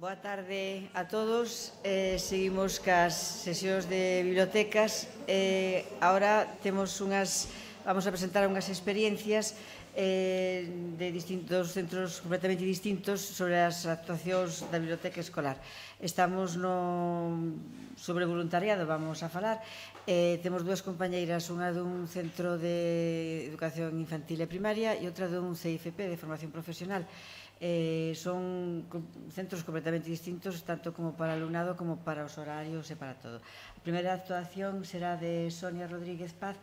Boa tarde a todos. Seguimos cas sesións de bibliotecas. Ahora vamos a presentar unhas experiencias de distintos centros completamente distintos sobre as actuacións da biblioteca escolar. Estamos sobre voluntariado, vamos a falar. Temos dúas compañeiras, unha dun centro de educación infantil e primaria e outra dun CIFP de formación profesional. Son centros completamente distintos, tanto como para alumnado como para os horarios e para todo. A primeira actuación será de Sonia Rodríguez Paz,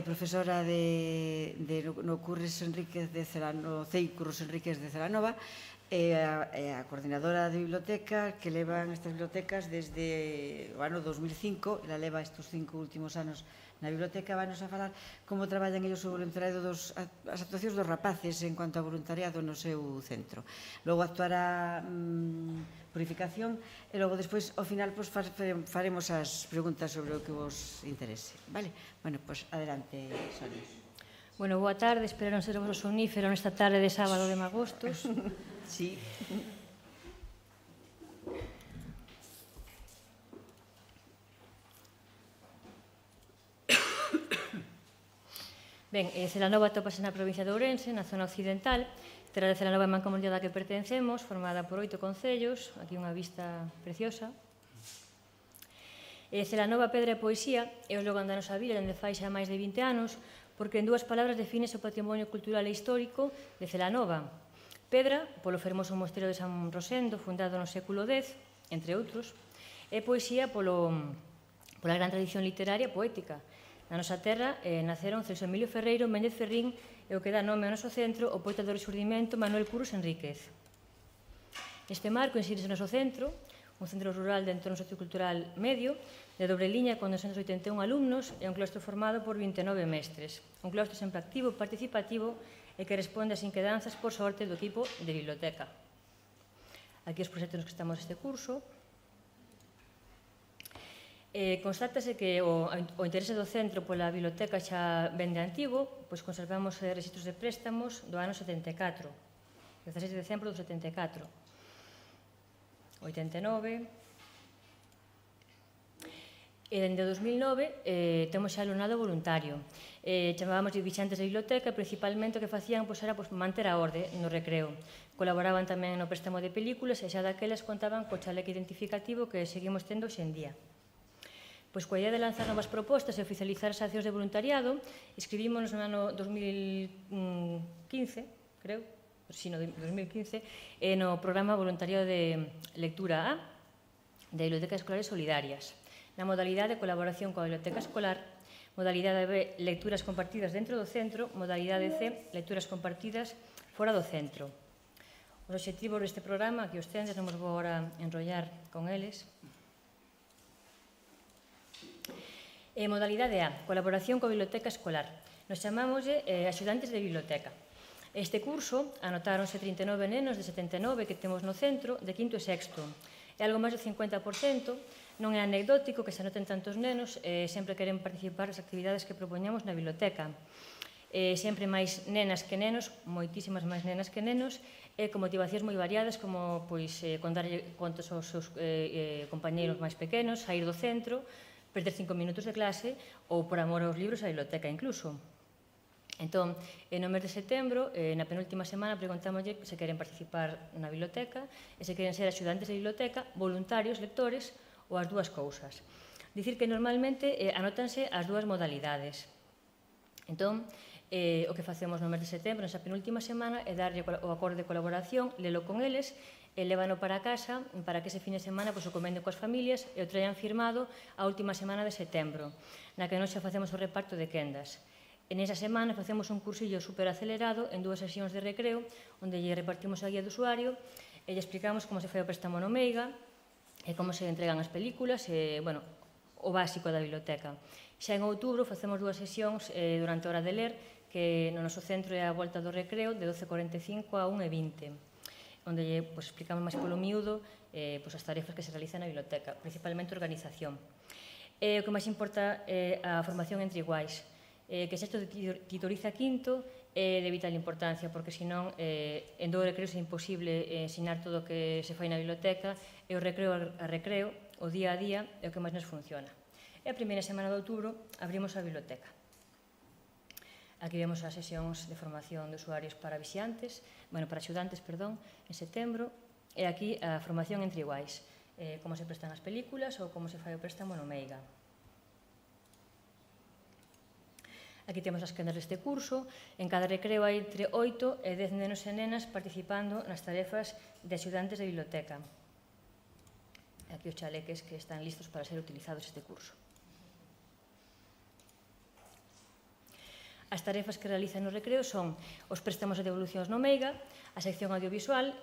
profesora no Curros Enríquez de Celanova, CEI Curros Enríquez de Celanova, a coordinadora de biblioteca que levan estas bibliotecas desde o ano 2005. Ela leva estes 5 últimos anos na biblioteca. Vanos a falar como traballan ellos o voluntariado, as actuacións dos rapaces en cuanto a voluntariado no seu centro. Logo actuará Purificación e logo despois, ao final, faremos as preguntas sobre o que vos interese. Vale? Bueno, pois adelante, Sonia. Bueno, boa tarde, espero non ser vos sonífero nesta tarde de sábado de magostos. Sí. Ben, Celanova atopase na provincia de Ourense, na zona occidental. Terra de Celanova é a mancomunidade a que pertencemos, formada por 8 concellos, aquí unha vista preciosa. Celanova, pedra e poesía é o slogan da nosa vila dende fai xa máis de 20 anos, porque en dúas palabras define o patrimonio cultural e histórico de Celanova. Pedra, polo fermoso mosteiro de San Rosendo, fundado no século X, entre outros, e poesía pola gran tradición literaria e poética. Na nosa terra naceron Celso Emilio Ferreiro, Méndez Ferrín e o que dá nome ao noso centro, o poeta do Rexurdimento, Manuel Curros Enríquez. Neste marco insírese o noso centro, un centro rural de entorno sociocultural medio, de dobre liña con 281 alumnos e un claustro formado por 29 mestres. Un claustro sempre activo, participativo e que responde ás inquedanzas, por sorte, do equipo de biblioteca. Aquí os proxectos nos que estamos este curso. Constátase que o interese do centro pola biblioteca xa vende antigo, pois conservamos rexistros de préstamos do ano 74, 16 de decembro do 74, 89... E dende 2009 temos xa alumnado voluntario. Chamábamos de vixantes de biblioteca e principalmente o que facían era manter a orde no recreo. Colaboraban tamén no préstamo de películas e xa daquelas contaban co chaleque identificativo que seguimos tendo hoxe en día. Pois coa idea de lanzar novas propostas e oficializar as accións de voluntariado, inscribímonos no ano 2015, creo, si no 2015, no programa voluntariado de lectura A de Bibliotecas Escolares Solidarias. Na modalidade de colaboración coa biblioteca escolar, modalidade B, lecturas compartidas dentro do centro, modalidade C, lecturas compartidas fora do centro. Os obxectivos deste programa, que os tendes, non vos vou agora enrollar con eles. Modalidade A, colaboración coa biblioteca escolar. Nos chamámoslle axudantes de biblioteca. Este curso anotáronse 39 nenos de 79 que temos no centro, de quinto e sexto. É algo máis do 50%, non é anecdótico que se anoten tantos nenos, sempre queren participar nas actividades que propoñamos na biblioteca. Sempre máis nenas que nenos, moitísimas máis nenas que nenos, e con motivacións moi variadas, como contarlle contos aos seus compañeiros máis pequenos, sair do centro, perder 5 minutos de clase, ou por amor aos libros a biblioteca incluso. Entón, no mes de setembro, na penúltima semana, preguntámoslle se queren participar na biblioteca e se queren ser axudantes de biblioteca, voluntarios, lectores ou as dúas cousas. Dicir que normalmente anótanse as dúas modalidades. Entón, o que facemos no mes de setembro, nesa penúltima semana, é darlle o acordo de colaboración, lelo con eles, e lévano para casa para que ese fin de semana o comenden coas familias e o traian firmado a última semana de setembro, na que nós xa facemos o reparto de quendas. En esa semana facemos un cursillo super acelerado en 2 sesións de recreo onde lle repartimos a guía de usuario e lle explicamos como se fai o préstamo no Meiga e como se entregan as películas e, bueno, o básico da biblioteca. Xa en outubro facemos 2 sesións durante a hora de ler que no noso centro é a volta do recreo de 12:45 a 1:20 onde lle explicamos máis polo miúdo as tarefas que se realizan na biblioteca, principalmente organización. O que máis importa é a formación entre iguais, que sexto titoriza quinto é de vital importancia, porque senón en 2 recreos é imposible ensinar todo o que se fai na biblioteca, e o recreo a recreo, o día a día, é o que máis nos funciona. E a primeira semana de outubro abrimos a biblioteca. Aquí vemos as sesións de formación de usuarios para vixiantes, para axudantes, perdón, en setembro, e aquí a formación entre iguais, como se prestan as películas ou como se fai o préstamo no Meiga. Aquí temos as quendas deste curso. En cada recreo hai entre 8 e 10 nenos e nenas participando nas tarefas de axudantes de biblioteca. Aquí os chaleques que están listos para ser utilizados este curso. As tarefas que realizan no recreo son os préstamos e devolucións no Meiga, a sección audiovisual,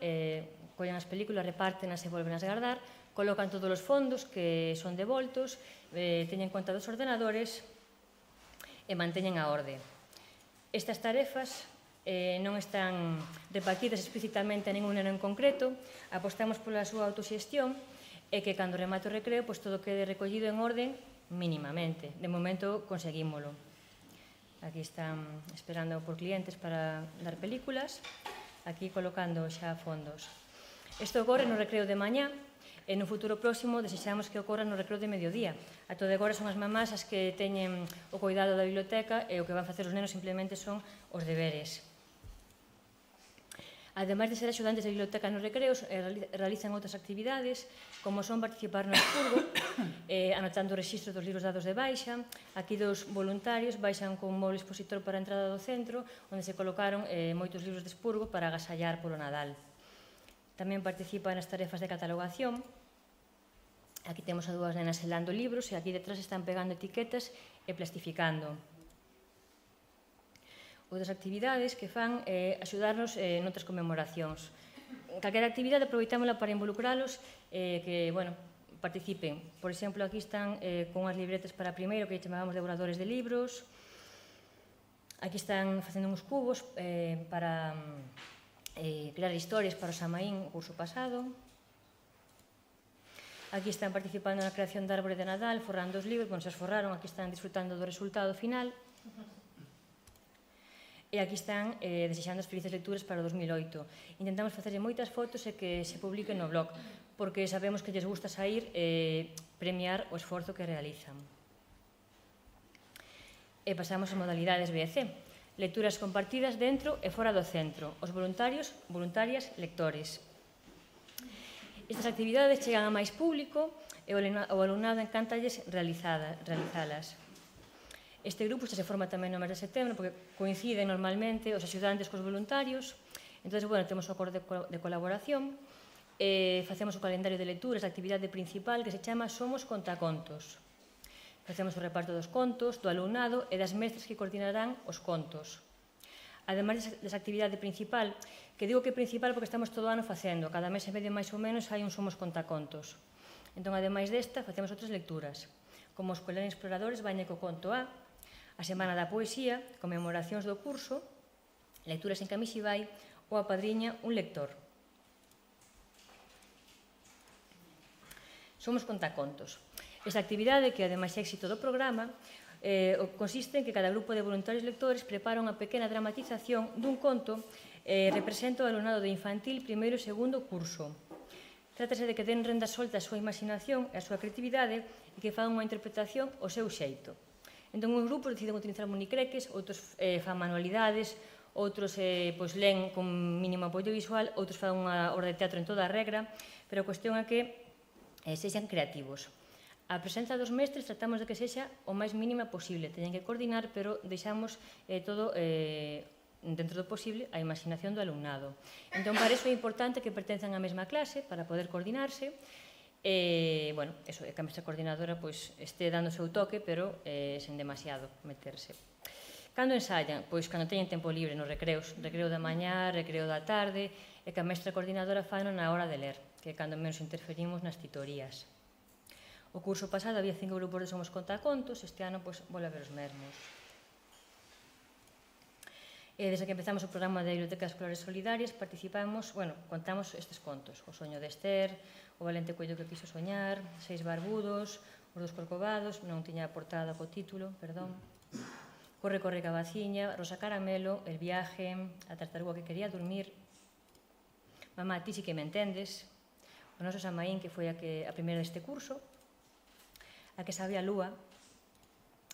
collen as películas, repártenas e volven a guardar, colocan todos os fondos que son devoltos, teñen conta dos ordenadores e manteñen a orde. Estas tarefas non están repartidas explícitamente a ningún neno en concreto, apostamos pola súa autoxestión e que cando remate o recreo todo quede recollido en orden mínimamente. De momento conseguímolo. Aquí están esperando por clientes para dar películas, aquí colocando xa fondos. Isto ocorre no recreo de mañá, e no futuro próximo desexamos que ocorra no recreo de mediodía. A todo agora son as mamás as que teñen o cuidado da biblioteca e o que van facer os nenos simplemente son os deberes. Ademais de ser axudantes de biblioteca nos recreos, realizan outras actividades, como son participar no expurgo, anotando o rexistro dos libros dados de baixa. Aquí dos voluntarios baixan con un móvil expositor para a entrada do centro, onde se colocaron moitos libros de expurgo para agasallar polo Nadal. Tamén participa nas tarefas de catalogación. Aquí temos a 2 nenas selando libros e aquí detrás están pegando etiquetas e plastificando. Outras actividades que fan axudarnos noutras conmemoracións. Calquera actividade aproveitámola para involucralos que participen. Por exemplo, aquí están con unhas libretas para primeiro que chamábamos devoradores de libros. Aquí están facendo uns cubos para crear historias para o Samaín o curso pasado. Aquí están participando na creación da árbore de Nadal, forrando os libros, se as forraron, aquí están disfrutando do resultado final. E aquí están desexando as felices lecturas para o 2008. Intentamos facerlle moitas fotos e que se publiquen no blog, porque sabemos que lles gusta sair e premiar o esforzo que realizan. E pasamos a modalidades B e C. Lecturas compartidas dentro e fora do centro. Os voluntarios, voluntarias, lectores. Estas actividades chegan a máis público e o alumnado encántalles realizalas. Este grupo xa se forma tamén no mes de setembro porque coinciden normalmente os axudantes cos voluntarios. Entón, temos o acordo de colaboración e facemos o calendario de lecturas, a actividade principal que se chama Somos Contacontos. Facemos o reparto dos contos, do alumnado e das mestras que coordinarán os contos. Ademais desa actividade principal, que digo que é principal porque estamos todo o ano facendo, cada mes e medio máis ou menos hai un Somos Contacontos. Entón, ademais desta, facemos outras lecturas, como os Colenos Exploradores Baña co Conto A Semana da Poesía, conmemoracións do curso, lecturas en Camixibai ou a Padriña un lector. Somos Contacontos. Esta actividade, que ademais é éxito do programa, consiste en que cada grupo de voluntarios lectores prepara unha pequena dramatización dun conto e representa o alumnado de infantil primeiro e segundo curso. Trátase de que den renda solta a súa imaginación e a súa creatividade e que fan unha interpretación ao seu xeito. Entón, uns grupos deciden utilizar monicreques, outros fan manualidades, outros len con mínimo apoio visual, outros fan unha obra de teatro en toda a regra, pero a cuestión é que sexan creativos. A presenza dos mestres tratamos de que sexa o máis mínima posible. Teñen que coordinar, pero deixamos todo dentro do posible a imaginación do alumnado. Entón, para iso é importante que pertenzan á mesma clase para poder coordinarse. Que a mestra coordinadora este dando o seu toque, pero sen demasiado meterse. Cando ensayan? Pois cando teñen tempo libre nos recreos. Recreo da mañá, recreo da tarde, e que a mestra coordinadora fano na hora de ler, que é cando menos interferimos nas titorías. O curso pasado había 5 grupos de Somos Contacontos, este ano volve a haber os mesmos. Desde que empezamos o programa de Bibliotecas Escolares Solidarias contamos estes contos: O soño de Esther, O valente coello que quiso soñar, Seis barbudos, Os dos corcovados, non tiña a portada co título, perdón. Corre, corre, Cabaciña, Rosa Caramelo, El viaje, A tartaruga que quería dormir, Mamá, ti si que me entendes, o noso Samaín, que foi a primeira deste curso, a que sabe a lúa.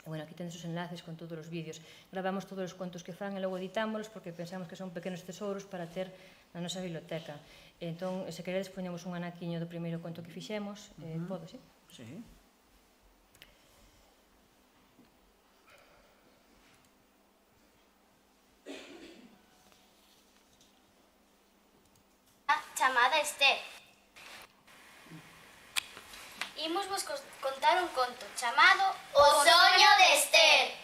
Bueno, aquí tenes os enlaces con todos os vídeos. Gravamos todos os contos que fan e logo editámoslos porque pensamos que son pequenos tesouros para ter na nosa biblioteca. Entón, se queredes, poñemos un anaquiño do primeiro conto que fixemos. Podo, sí? Sí. Chamada Esther. Imos vos contar un conto chamado O soño de Esther.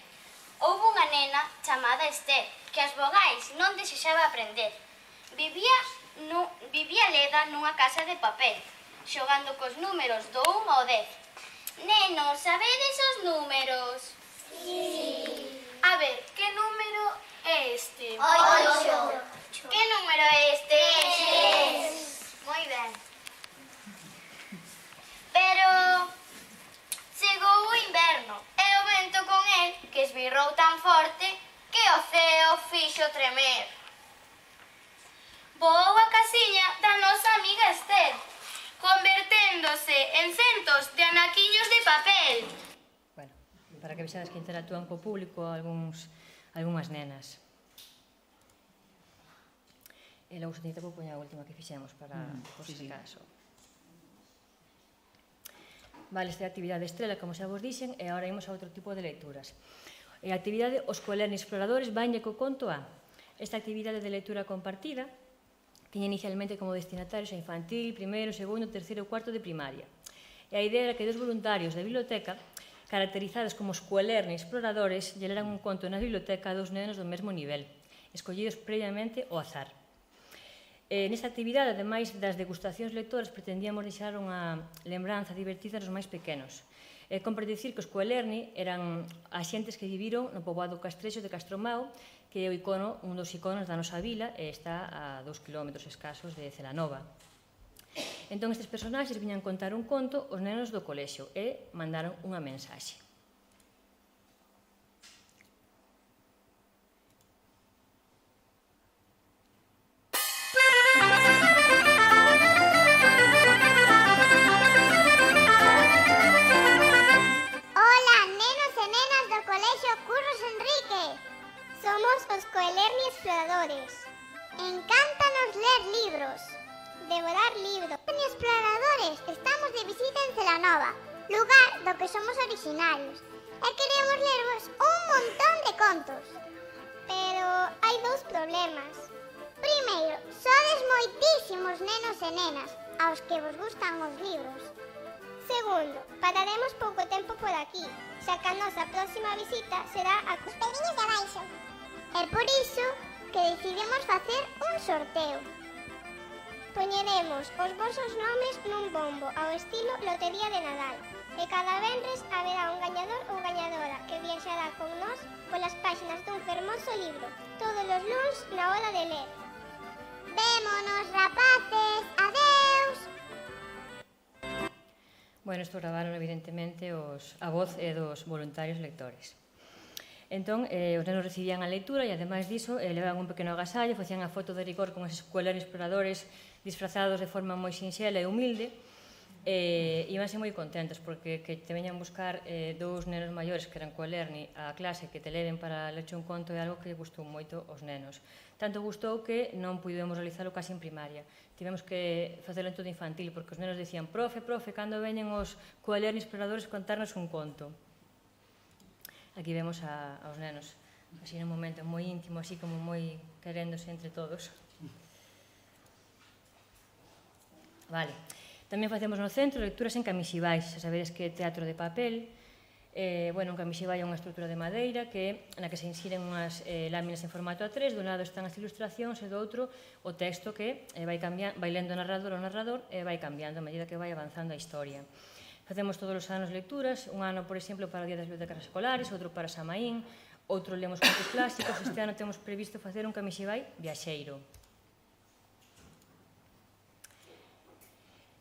Houve unha nena chamada Esther que as vogais non desexaba aprender. Vivía leda nunha casa de papel, xogando cos números do 1 ao 10. Nenos, sabedes os números? Sí. A ver, que número é este? 8. Que número é este? 10. Moi ben. Pero chegou o inverno e o vento con el que esbirrou tan forte que o ceo fixo tremer. Voou a casiña da nosa amiga Esther, converténdose en centos de anaquiños de papel. Bueno, para que vexades que interactúan co público algunhas nenas. E logo se tinta vou poñer a última que fixemos para, por si acaso. Vale, esta é a actividade estrela, como xa vos dixen, e agora imos a outro tipo de lecturas. A actividade Os Cuadernos Exploradores vanlle co conto A. Esta actividade de lectura compartida tiña inicialmente como destinatarios a infantil, primeiro, segundo, terceiro e cuarto de primaria. E a idea era que dos voluntarios da biblioteca, caracterizados como os Cuadernos Exploradores, lle leran un conto na biblioteca a dos nenos do mesmo nivel, escollidos previamente ao azar. Nesta actividade, ademais das degustacións lectoras, pretendíamos deixar unha lembranza divertida nos máis pequenos. Compre dicir que os Cuaderni eran axentes que viviron no poboado Castrexo de Castromao, que é un dos iconos da nosa vila e está a 2 km escasos de Celanova. Entón, estes personaxes viñan contar un conto aos nenos do colexio e mandaron unha mensaxe. Somos os Cuadernos Exploradores. Encántanos ler libros, devorar libros. Cuadernos Exploradores, estamos de visita en Celanova, lugar do que somos originarios, e queremos lervos un montón de contos. Pero hai dous problemas. Primeiro, sodes moitísimos nenos e nenas aos que vos gustan os libros. Segundo, pararemos pouco tempo por aquí, xa que a nosa próxima visita será a Cos Pedriños de Abaixo. É por iso que decidimos facer un sorteo. Poñeremos os vosos nomes nun bombo ao estilo Lotería de Nadal e cada venres haberá un gañador ou gañadora que viaxará con nós polas páxinas dun fermoso libro todos os luns na hora de ler. Vémonos, rapaces! Adeus! Bueno, isto gravaron evidentemente a voz dos voluntarios lectores. Entón, os nenos recibían a lectura e, ademais diso, levaban un pequeno agasallo, facían a foto de rigor con eses Cuadernos Exploradores disfrazados de forma moi sinxela e humilde, e ibanse moi contentos, porque que te veñan buscar dous nenos maiores que eran Cuaderni a clase que te leven para leche un conto é algo que gustou moito aos nenos. Tanto gustou que non pudemos realizalo casi en primaria. Tivemos que facelo en todo infantil, porque os nenos dicían profe, cando veñen os Cuadernos Exploradores contarnos un conto. Aquí vemos aos nenos, así nun momento moi íntimo, así como moi queréndose entre todos. Vale. Tamén facemos no centro lecturas en Camixibais, xa sabedes que é teatro de papel. Un Camixibai é unha estrutura de madeira na que se insiren unhas láminas en formato A3, dun lado están as ilustracións e do outro o texto que vai lendo o narrador e vai cambiando a medida que vai avanzando a historia. Facemos todos os anos lecturas, un ano, por exemplo, para o Día das Bibliotecas Escolares, outro para Samaín, outro lemos contos clásicos. Este ano temos previsto facer un Camixibai viaxeiro.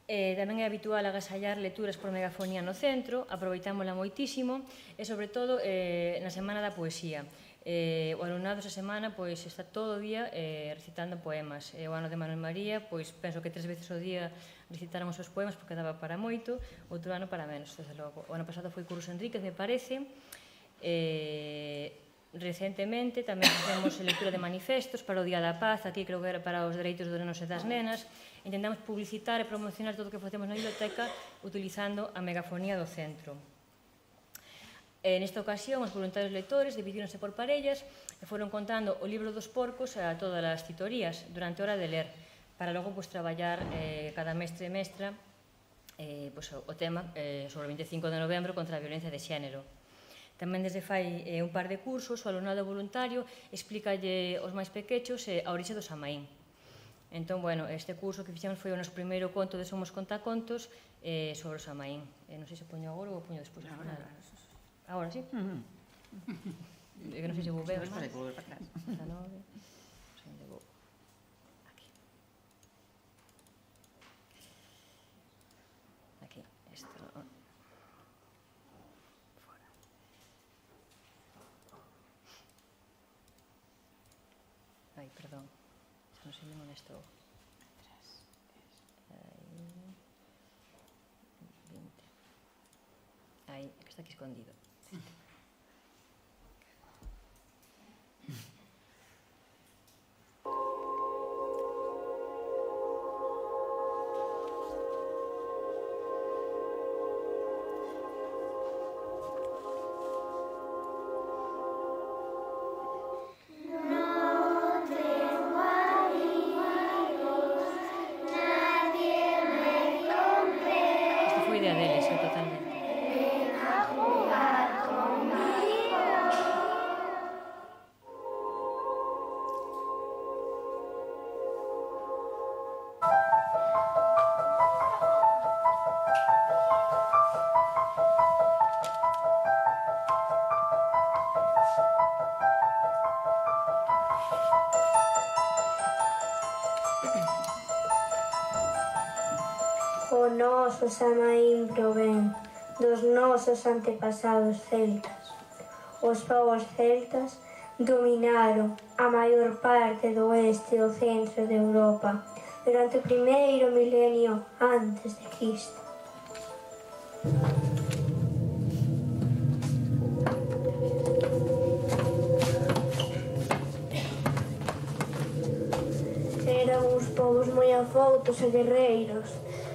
Tamén é habitual agasallar lecturas por megafonía no centro, aproveitámola moitísimo e, sobre todo, na Semana da Poesía. O alumnado esa semana está todo o día recitando poemas. O ano de Manuel María, penso que 3 veces ao día recitaron os seus poemas porque daba para moito, outro ano para menos, desde logo. O ano pasado foi Curros Enríquez, me parece. Recentemente tamén facemos lectura de manifestos para o Día da Paz, aquí creo que era para os dereitos dos nenos e das nenas. Intentamos publicitar e promocionar todo o que facemos na biblioteca utilizando a megafonía do centro. Nesta ocasión, os voluntarios lectores dividíronse por parellas e foron contando o libro dos porcos a todas as titorías durante a hora de ler, para logo traballar cada mestre e mestra o tema sobre o 25 de novembro contra a violencia de xénero. Tamén desde fai un par de cursos, o alumnado voluntario explícalle aos máis pequechos a orixe do Samaín. Entón, este curso que fixemos foi o noso primeiro conto de Somos Contacontos sobre o Samaín. Non sei se poño agora ou poño despois. Agora, sí? Que non sei se vou ver. Despois de volver para atrás. 19. Onde vou? Aquí. Aquí. Isto. Fora. Ai, perdón. Non sei onde estou. Aí, que está aquí escondido. O noso Samaín provén dos nosos antepasados celtas. Os povos celtas dominaron a maior parte do oeste e o centro de Europa durante o primeiro milenio antes de Cristo. Eran uns povos moi afoutos e guerreiros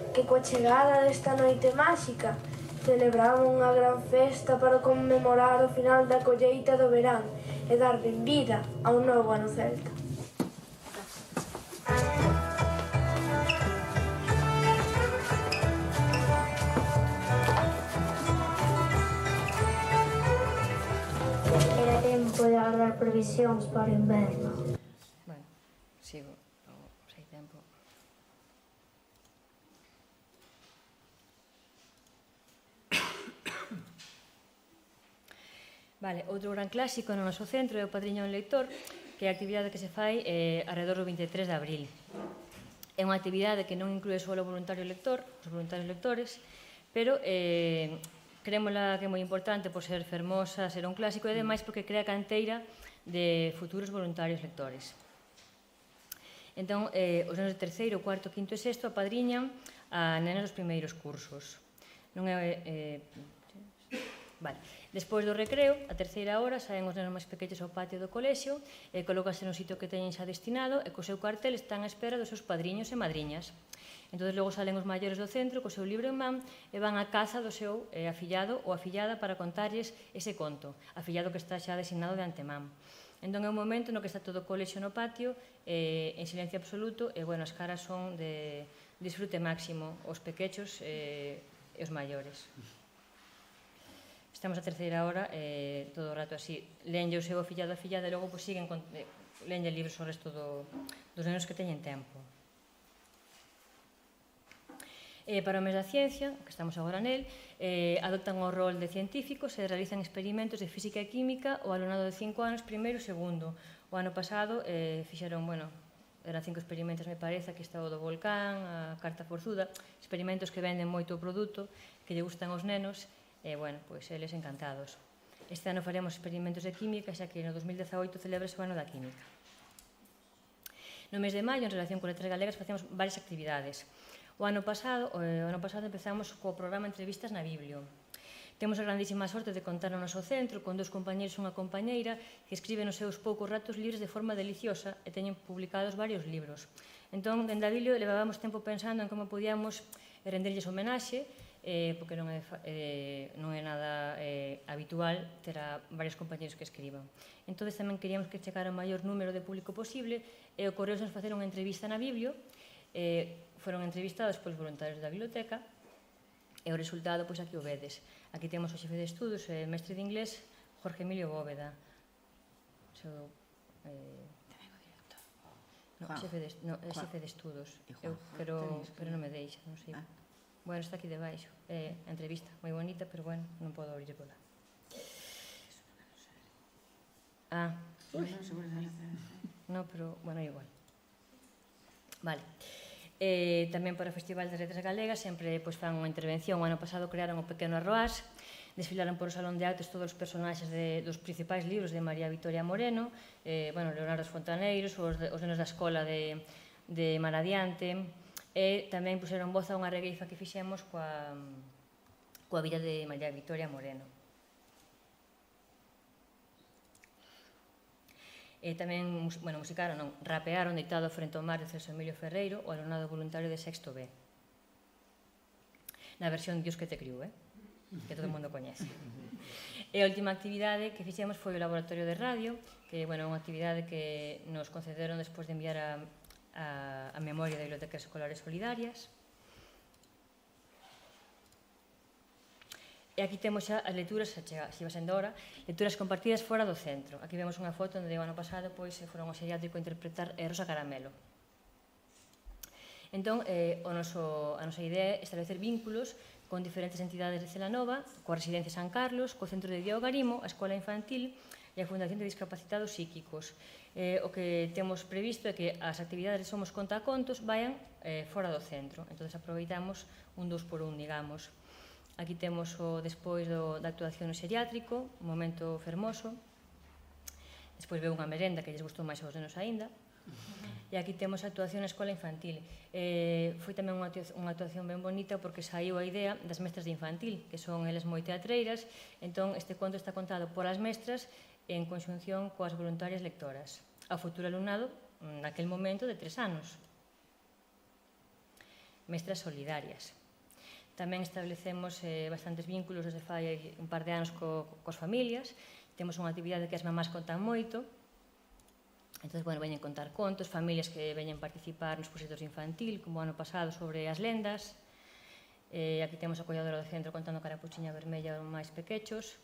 que coa chegada desta noite máxica celebraban unha gran festa para conmemorar o final da colleita do verán e dar benvida a un novo ano celta. Era tempo de agardar previsións para o inverno. Bueno, sigo, se hai tempo. Vale, outro gran clásico no noso centro é o Padriño en Lector, que é a actividade que se fai arredor do 23 de abril. É unha actividade que non inclúe só o voluntario lector, os voluntarios lectores, pero creémola que é moi importante por ser fermosa, ser un clásico e ademais porque crea canteira de futuros voluntarios lectores. Entón, os nenos de terceiro, cuarto, quinto e sexto apadriñan a nenas dos primeiros cursos. Non é... Vale. Despois do recreo, a terceira hora, saen os nenos máis pequenos ao patio do colexio e colócanse no sitio que teñen xa destinado e co seu cartel están á espera dos seus padriños e madriñas. Entón, logo salen os maiores do centro co seu libro en man e van á caza do seu afillado ou afillada para contarlles ese conto, afillado que está xa designado de antemán. Entón, é un momento no que está todo o colexio no patio en silencio absoluto e, as caras son de disfrute máximo, os pequechos e os maiores. Estamos a terceira hora, todo o rato así, lenlle o seu afillado a afillada e logo siguen lenlle libros ao resto dos nenos que teñen tempo. Para o mes da ciencia, que estamos agora nel, adoptan o rol de científicos e realizan experimentos de física e química o alumnado de 5 anos, primeiro e segundo. O ano pasado fixeron, eran 5 experimentos, me parece, aquí está o do volcán, a carta forzuda, experimentos que venden moito o produto, que lle gustan aos nenos, e, bueno, pois eles encantados. Este ano faremos experimentos de química, xa que no 2018 celebrase o ano da química. No mes de maio, en relación con Letras Galegas, facemos varias actividades. O ano pasado empezamos co programa Entrevistas na Biblio. Temos a grandísima sorte de contar no noso centro con 2 compañeiros e unha compañeira que escriben os seus poucos ratos libres de forma deliciosa e teñen publicados varios libros. Entón, dende a Biblio levábamos tempo pensando en como podíamos renderlles homenaxe, porque non é nada habitual ter a varios compañeros que escriban. Entón, tamén queríamos que chegara o maior número de público posible e ocorreusnos facer unha entrevista na Biblio. Foron entrevistados polos voluntarios da biblioteca e o resultado, pois aquí o vedes. Aquí temos o xefe de estudos e mestre de inglés, Jorge Emilio Bóveda. Xefe de estudos, pero non me deixa, non sei. Bueno, está aquí debaixo, a entrevista, moi bonita, pero bueno, non podo abrir pola. No, pero, bueno, igual. Vale. Tamén para o Festival das Letras Galegas sempre fan unha intervención. O ano pasado crearon o Pequeno Arroás, desfilaron por o Salón de Actos todos os personaxes dos principais libros de María Vitoria Moreno, Leonardo Fontaneiros, os nenos da escola de Mar Adiante, e tamén puseron voz a unha regueifa que fixemos coa vida de María Vitoria Moreno. E tamén, musicaron, rapearon deitado frente ao mar de Celso Emilio Ferreiro, o alumnado voluntario de sexto B. Na versión Dios que te criou, que todo o mundo coñece. E a última actividade que fixemos foi o laboratorio de radio, que é unha actividade que nos concederon despois de enviar a memoria de bibliotecas escolares solidarias. E aquí temos xa as lecturas, se iba sendo hora, lecturas compartidas fora do centro. Aquí vemos unha foto onde o ano pasado foron ao Xeriátrico a interpretar Rosa Caramelo. Entón, a nosa idea é establecer vínculos con diferentes entidades de Celanova, coa Residencia San Carlos, co Centro de Día Garimo, a Escola Infantil e a Fundación de Discapacitados Psíquicos. O que temos previsto é que as actividades de Somos Contacontos vayan fora do centro. Entón, aproveitamos un 2x1, digamos. Aquí temos o despois da actuación no xeriátrico, un momento fermoso. Despois veo unha merenda que lles gustou máis aos nenos aínda. E aquí temos a actuación na escola infantil. Foi tamén unha actuación ben bonita porque saiu a idea das mestras de infantil, que son eles moi teatreiras. Entón, este conto está contado polas mestras en conxunción coas voluntarias lectoras, ao futuro alumnado naquel momento de 3 anos. Mestras solidarias. Tamén establecemos bastantes vínculos desde fai un par de anos coas familias. Temos unha actividade que as mamás contan moito. Entón, veñen contar contos, familias que veñen participar nos proxectos infantil, como o ano pasado sobre as lendas. Aquí temos a colladora do centro contando Carapuchiña Vermella aos máis pequechos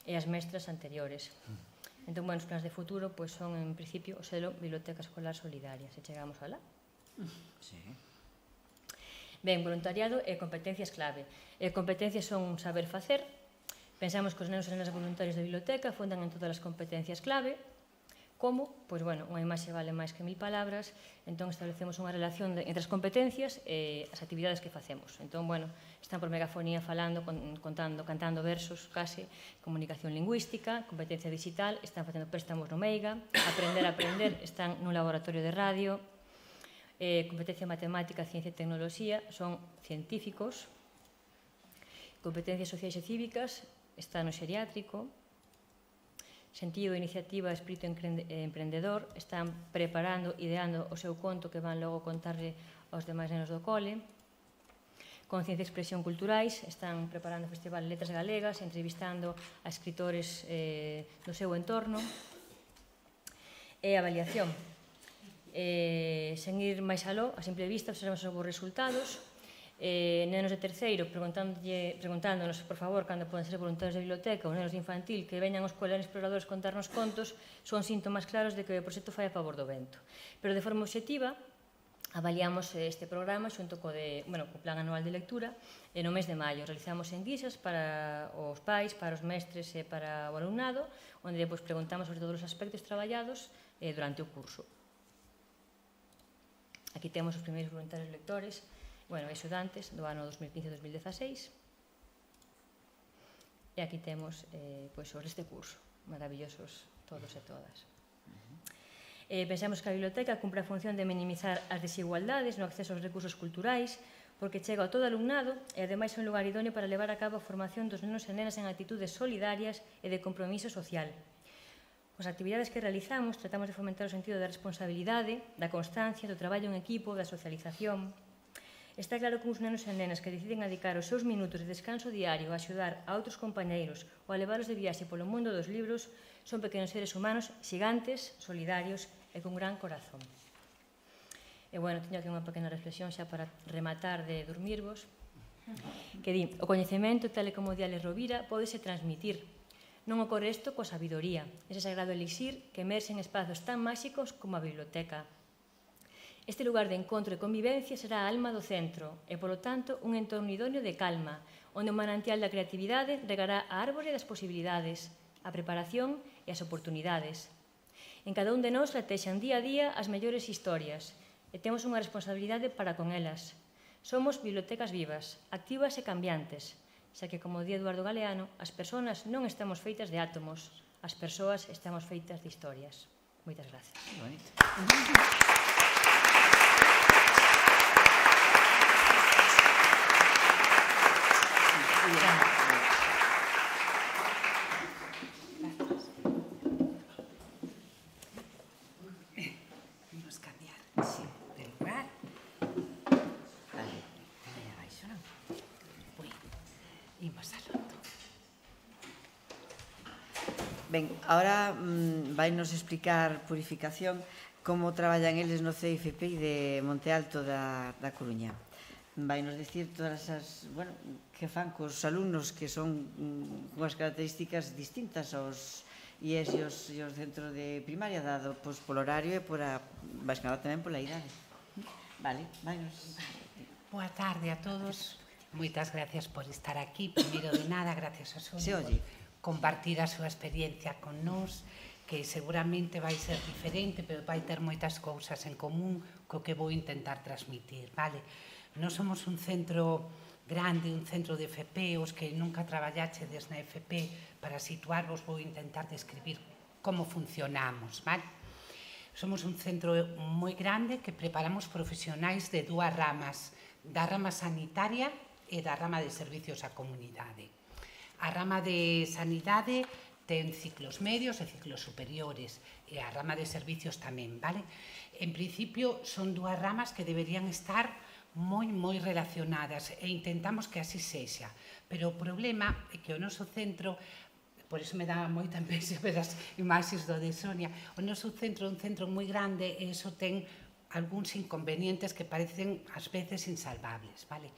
e as mestras anteriores. Entón, os plans de futuro son, en principio, o selo Biblioteca Escolar Solidaria. Se chegamos alá. Sí. Ben, voluntariado e competencias clave. Competencias son un saber facer. Pensamos que os nenos e nenas voluntarios da biblioteca fondan en todas as competencias clave. Como? Pois, unha imaxe vale máis que 1000 palabras. Entón, establecemos unha relación entre as competencias e as actividades que facemos. Entón, están por megafonía falando, contando, cantando versos, case, comunicación lingüística, competencia digital, están facendo préstamos no Meiga, aprender a aprender, están nun laboratorio de radio, competencia matemática, ciencia e tecnoloxía, son científicos. Competencias sociais e cívicas, está no xeriátrico. Sentido, iniciativa, espírito emprendedor, están preparando, ideando o seu conto que van logo contarle aos demais nenos do cole. Conciencia e expresión culturais, están preparando o Festival de Letras Galegas, entrevistando a escritores do seu entorno. E avaliación. Sen ir máis aló, a simple vista, observamos os resultados. Nenos de terceiro preguntándonos, por favor, cando poden ser voluntarios de biblioteca ou nenos de infantil que veñan os colegas exploradores contarnos contos, son síntomas claros de que o proxecto fai a favor do vento. Pero de forma obxectiva, avaliamos este programa xunto co plan anual de lectura e no mes de maio realizamos enguisas para os pais, para os mestres e para o alumnado, onde preguntamos sobre todos os aspectos traballados durante o curso. Aquí temos os primeiros voluntarios lectores, bueno, estudantes do ano 2015-2016. E aquí temos pois, os deste curso, maravillosos todos e todas. Pensamos que a biblioteca cumpre a función de minimizar as desigualdades no acceso aos recursos culturais, porque chega a todo alumnado e ademais é un lugar idóneo para levar a cabo a formación dos nenos e nenas en actitudes solidarias e de compromiso social. As actividades que realizamos tratamos de fomentar o sentido da responsabilidade, da constancia, do traballo en equipo, da socialización. Está claro que uns nenos e nenas que deciden dedicar os seus minutos de descanso diario a axudar a outros compañeiros ou a leválos de viaxe polo mundo dos libros son pequenos seres humanos xigantes, solidarios e con gran corazón. E, bueno, teño aquí unha pequena reflexión xa para rematar de dormirvos, que di, o coñecemento, tal e como di Ale Rovira, pódese transmitir. Non ocorre isto coa sabidoría, ese sagrado elixir que emerxe en espazos tan máxicos como a biblioteca. Este lugar de encontro e convivencia será a alma do centro e, polo tanto, un entorno idóneo de calma, onde o manantial da creatividade regará a árbore das posibilidades, a preparación e as oportunidades. En cada un de nós latexan día a día as mellores historias e temos unha responsabilidade para con elas. Somos bibliotecas vivas, activas e cambiantes, xa que, como di Eduardo Galeano, as persoas non estamos feitas de átomos, as persoas estamos feitas de historias. Moitas gracias. Bonito. Vamos cambiar de lugar. Vale. Aí abaixo, non? Ui, imos al outro. Ben, ahora vainos explicar Purificación como traballan eles no CIFPI de Monte Alto da Coruña. Vainos decir todas as, bueno, que fan cos alumnos que son unhas características distintas aos IES e os centros de primaria, dado pois, polo horario e máis que nada tamén pola idade. Vale, vainos. Boa tarde a todos. Moitas gracias por estar aquí. Primeiro de nada, gracias a Sonia Se por oye. compartir a súa experiencia con nós, que seguramente vai ser diferente, pero vai ter moitas cousas en común co que vou intentar transmitir, vale? Nós somos un centro grande, un centro de FP, os que nunca traballachedes na FP, para situarvos vou intentar describir como funcionamos, vale? Somos un centro moi grande que preparamos profesionais de dúas ramas, da rama sanitaria e da rama de servicios á comunidade. A rama de sanidade ten ciclos medios e ciclos superiores, e a rama de servicios tamén, vale? En principio, son dúas ramas que deberían estar moi relacionadas e intentamos que así sexa, pero o problema é que o noso centro, por iso me dá moita envexa ver as imaxes do de Sonia, o noso centro é un centro moi grande e iso ten algúns inconvenientes que parecen ás veces insalvables, vale?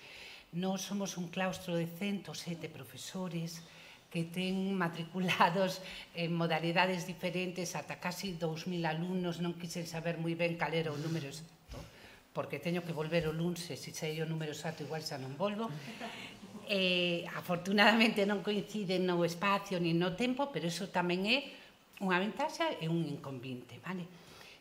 Nós somos un claustro de 107 profesores que ten matriculados en modalidades diferentes ata casi 2.000 alumnos, non quixen saber moi ben cal era o número exacto, porque teño que volver o luns e se sei o número exacto igual xa non volvo. Afortunadamente non coinciden no espacio ni no tempo, pero iso tamén é unha ventaxa e un inconveniente, vale?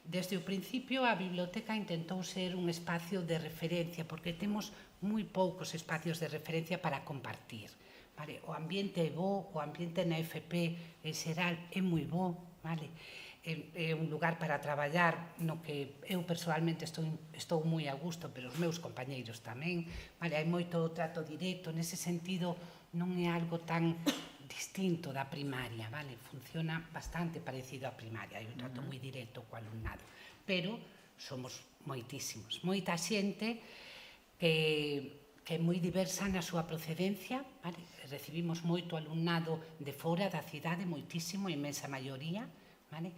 Desde o principio a biblioteca intentou ser un espacio de referencia, porque temos moi poucos espacios de referencia para compartir, vale? O ambiente é bo, o ambiente na FP en xeral é moi bo, vale? É un lugar para traballar no que eu personalmente estou moi a gusto, pero os meus compañeiros tamén, vale? Hai moito trato directo, nese sentido non é algo tan distinto da primaria, vale? Funciona bastante parecido á primaria, hai un trato moi directo co alumnado, pero somos moitísimos, moita xente que é moi diversa na súa procedencia, vale? Recibimos moito alumnado de fora da cidade, moitísimo, inmensa maioría, vale?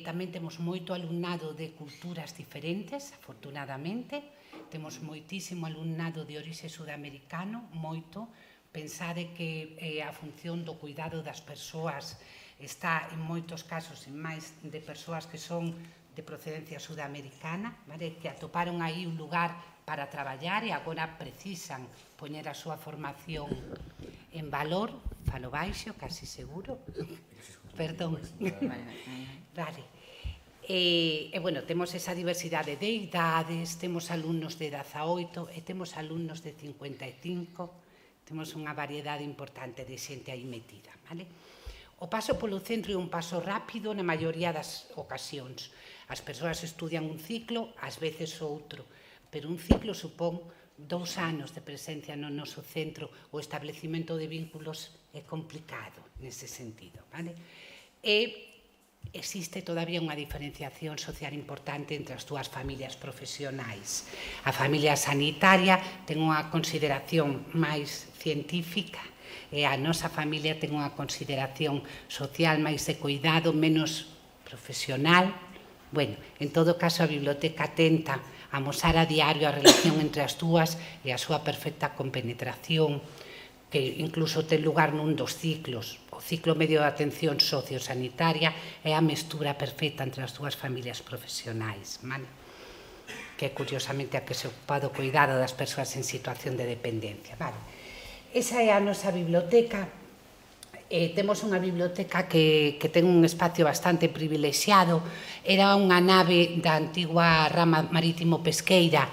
Tamén temos moito alumnado de culturas diferentes, afortunadamente, temos moitísimo alumnado de orixe sudamericano, moito. Pensade que a función do cuidado das persoas está en moitos casos en máis de persoas que son de procedencia sudamericana, vale? Que atoparon aí un lugar para traballar e agora precisan poñer a súa formación en valor. Falo baixo, casi seguro. Perdón. Vale. bueno, temos esa diversidade de idades, temos alumnos de 18 e temos alumnos de 55, temos unha variedade importante de xente aí metida, vale? O paso polo centro é un paso rápido na maioría das ocasións. As persoas estudian un ciclo, ás veces outro, pero un ciclo supón 2 anos de presencia no noso centro. O establecimento de vínculos é complicado nese sentido, vale? E existe todavía unha diferenciación social importante entre as dúas familias profesionais. A familia sanitaria ten unha consideración máis científica e a nosa familia ten unha consideración social máis de cuidado, menos profesional. Bueno, en todo caso, a biblioteca tenta amosar a diario a relación entre as dúas e a súa perfecta compenetración, que incluso ten lugar nun dos ciclos. O ciclo medio de atención sociosanitaria é a mestura perfecta entre as dúas familias profesionais, vale? Que curiosamente a que se ocupa do cuidado das persoas en situación de dependencia, vale? Esa é a nosa biblioteca. Temos unha biblioteca que ten un espacio bastante privilexiado. Era unha nave da antigua rama marítimo pesqueira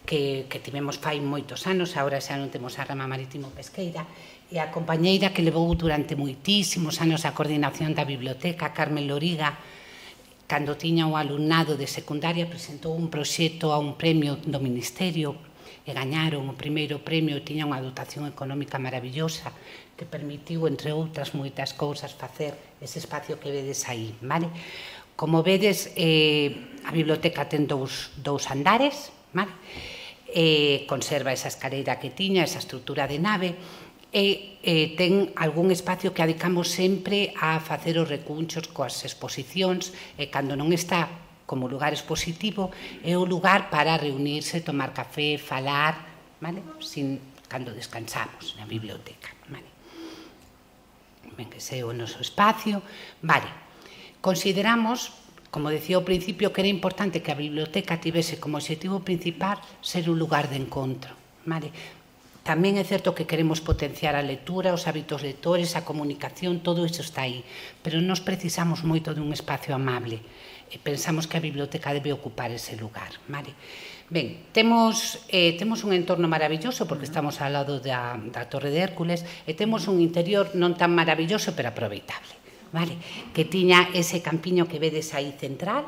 que tivemos fai moitos anos, agora xa non temos a rama marítimo pesqueira, e a compañeira que levou durante moitísimos anos a coordinación da biblioteca, Carmen Loriga, cando tiña o alumnado de secundaria, presentou un proxecto a un premio do Ministerio e gañaron o primeiro premio e tiña unha dotación económica maravillosa que permitiu, entre outras moitas cousas, facer ese espacio que vedes aí, vale? Como vedes, a biblioteca ten dous andares, vale? Conserva esa escaleira que tiña, esa estrutura de nave, e ten algún espacio que adicamos sempre a facer os recunchos coas exposicións, e cando non está como lugar expositivo, é o lugar para reunirse, tomar café, falar, vale? Cando descansamos na biblioteca, vale? Ben, que ese é o noso espacio, vale. Consideramos, como decía ao principio, que era importante que a biblioteca tivese como objetivo principal ser un lugar de encontro, vale? Tamén é certo que queremos potenciar a lectura, os hábitos lectores, a comunicación, todo iso está aí, pero nos precisamos moito dun espacio amable e pensamos que a biblioteca debe ocupar ese lugar, vale? Ben, temos un entorno maravilloso porque estamos ao lado da Torre de Hércules e temos un interior non tan maravilloso pero aproveitable, vale? Que tiña ese campiño que vedes aí central,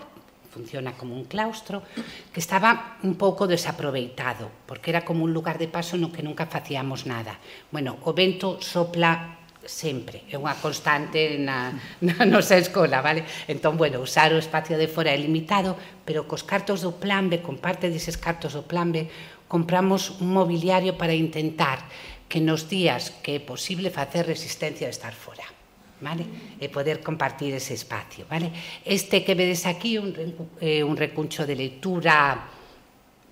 funciona como un claustro, que estaba un pouco desaproveitado, porque era como un lugar de paso no que nunca facíamos nada. Bueno, o vento sopla sempre, é unha constante na nosa escola, vale? Entón, bueno, usar o espacio de fora é limitado, pero cos cartos do Plan B, con parte deses cartos do Plan B, compramos un mobiliario para intentar que nos días que é posible facer resistencia de estar fora, vale? E poder compartir ese espacio, vale? Este que vedes aquí é un recuncho de lectura,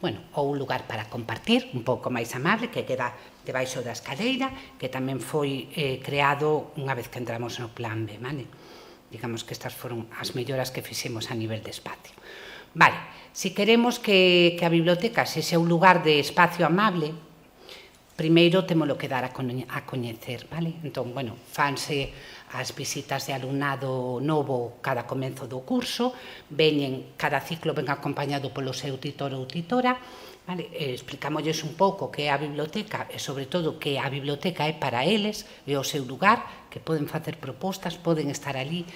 bueno, ou un lugar para compartir, un pouco máis amable, que queda debaixo da escaleira, que tamén foi creado unha vez que entramos no Plan B, vale? Digamos que estas foron as melloras que fixemos a nivel de espacio. Vale, se queremos que a biblioteca sexa un lugar de espacio amable, primeiro temolo que dar a coñecer, vale? Entón, bueno, fanse as visitas de alumnado novo cada comenzo do curso, cada ciclo ven acompañado polo seu titor ou titora, vale? Explicámosles un pouco que é a biblioteca e, sobre todo, que a biblioteca é para eles, é o seu lugar, que poden facer propostas, poden estar ali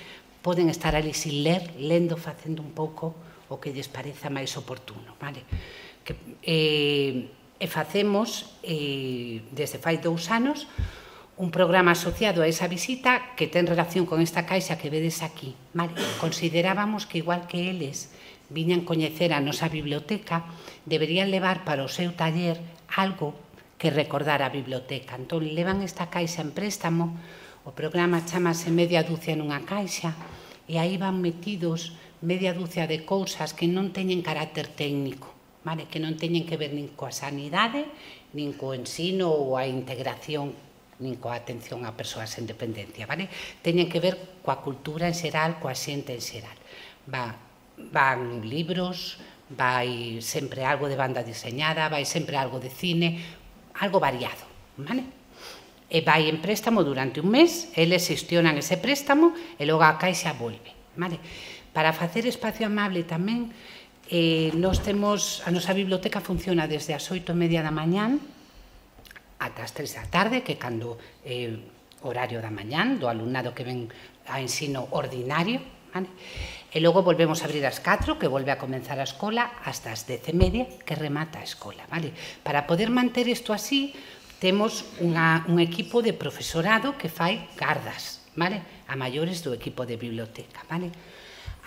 sin ler, lendo, facendo un pouco o que lles pareza máis oportuno, vale? E facemos, desde fai 2 anos, un programa asociado a esa visita que ten relación con esta caixa que vedes aquí, vale? Considerábamos que, igual que eles viñan coñecer a nosa biblioteca, deberían levar para o seu taller algo que recordara a biblioteca. Entón, levan esta caixa en préstamo, o programa chamase Media Dúcia nunha caixa, e aí van metidos media dúcia de cousas que non teñen carácter técnico, vale? Que non teñen que ver nin coa sanidade, nin co ensino ou a integración, nin coa atención a persoas en dependencia, vale? Teñen que ver coa cultura en xeral, coa xente en xeral. Van libros, vai sempre algo de banda diseñada, vai sempre algo de cine, algo variado, vale? E vai en préstamo durante un mes, eles xestionan ese préstamo e logo a caixa volve, vale? Para facer espacio amable tamén, nos temos, a nosa biblioteca funciona desde as 8:30 da mañán ata as 3 da tarde, que cando horario da mañán, do alumnado que ven a ensino ordinario, vale? E logo volvemos a abrir ás 4, que volve a comenzar a escola, hasta as 10:30, que remata a escola, vale? Para poder manter isto así, temos un equipo de profesorado que fai gardas, vale? A maiores do equipo de biblioteca, vale?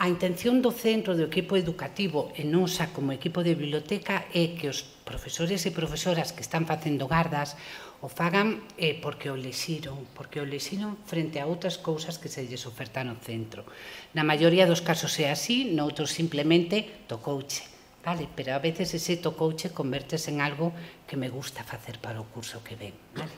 A intención do centro, do equipo educativo e nosa como equipo de biblioteca é que os profesores e profesoras que están facendo gardas o fagan porque o lexiron frente a outras cousas que se lles ofertan no centro. Na maioría dos casos é así, noutros simplemente tocouche, vale? Pero a veces ese tocouche convertese en algo que me gusta facer para o curso que ven, vale?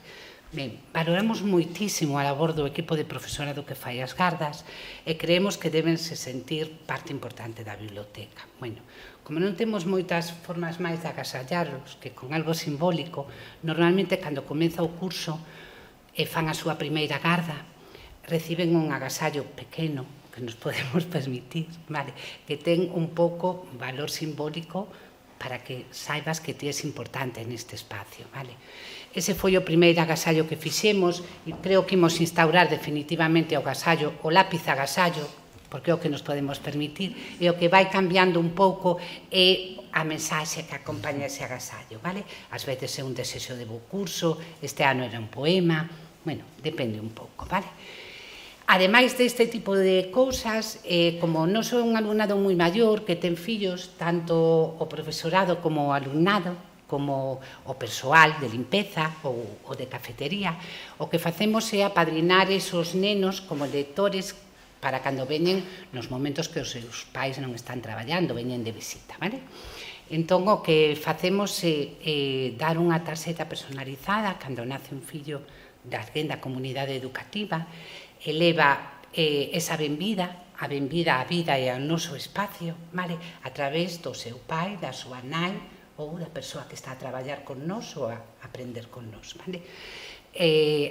Ben, valoramos moitísimo a labor do equipo de profesorado que fai as gardas e creemos que deben se sentir parte importante da biblioteca. Bueno, como non temos moitas formas máis de agasallarlos que con algo simbólico, normalmente cando comeza o curso e fan a súa primeira garda, reciben un agasallo pequeno que nos podemos permitir, vale? Que ten un pouco valor simbólico para que saibas que ti és importante neste espacio, vale? Ese foi o primeiro agasallo que fixemos e creo que imos instaurar definitivamente o agasallo, o lápiz agasallo, porque é o que nos podemos permitir, e o que vai cambiando un pouco é a mensaxe que acompaña ese agasallo, vale? Ás veces é un desexo de bo curso, este ano era un poema, bueno, depende un pouco, vale? Ademais deste tipo de cousas, como non sou un alumnado moi maior que ten fillos, tanto o profesorado como o alumnado, como o persoal de limpeza ou de cafetería, o que facemos é apadrinar esos nenos como lectores para cando veñen nos momentos que os seus pais non están traballando, veñen de visita, vale? Entón, o que facemos é dar unha tarxeta personalizada cando nace un fillo de alguén da comunidade educativa, eleva esa benvida, a benvida á vida e ao noso espacio, vale? A través do seu pai, da súa nai, ou da persoa que está a traballar con nós ou a aprender con nós, vale?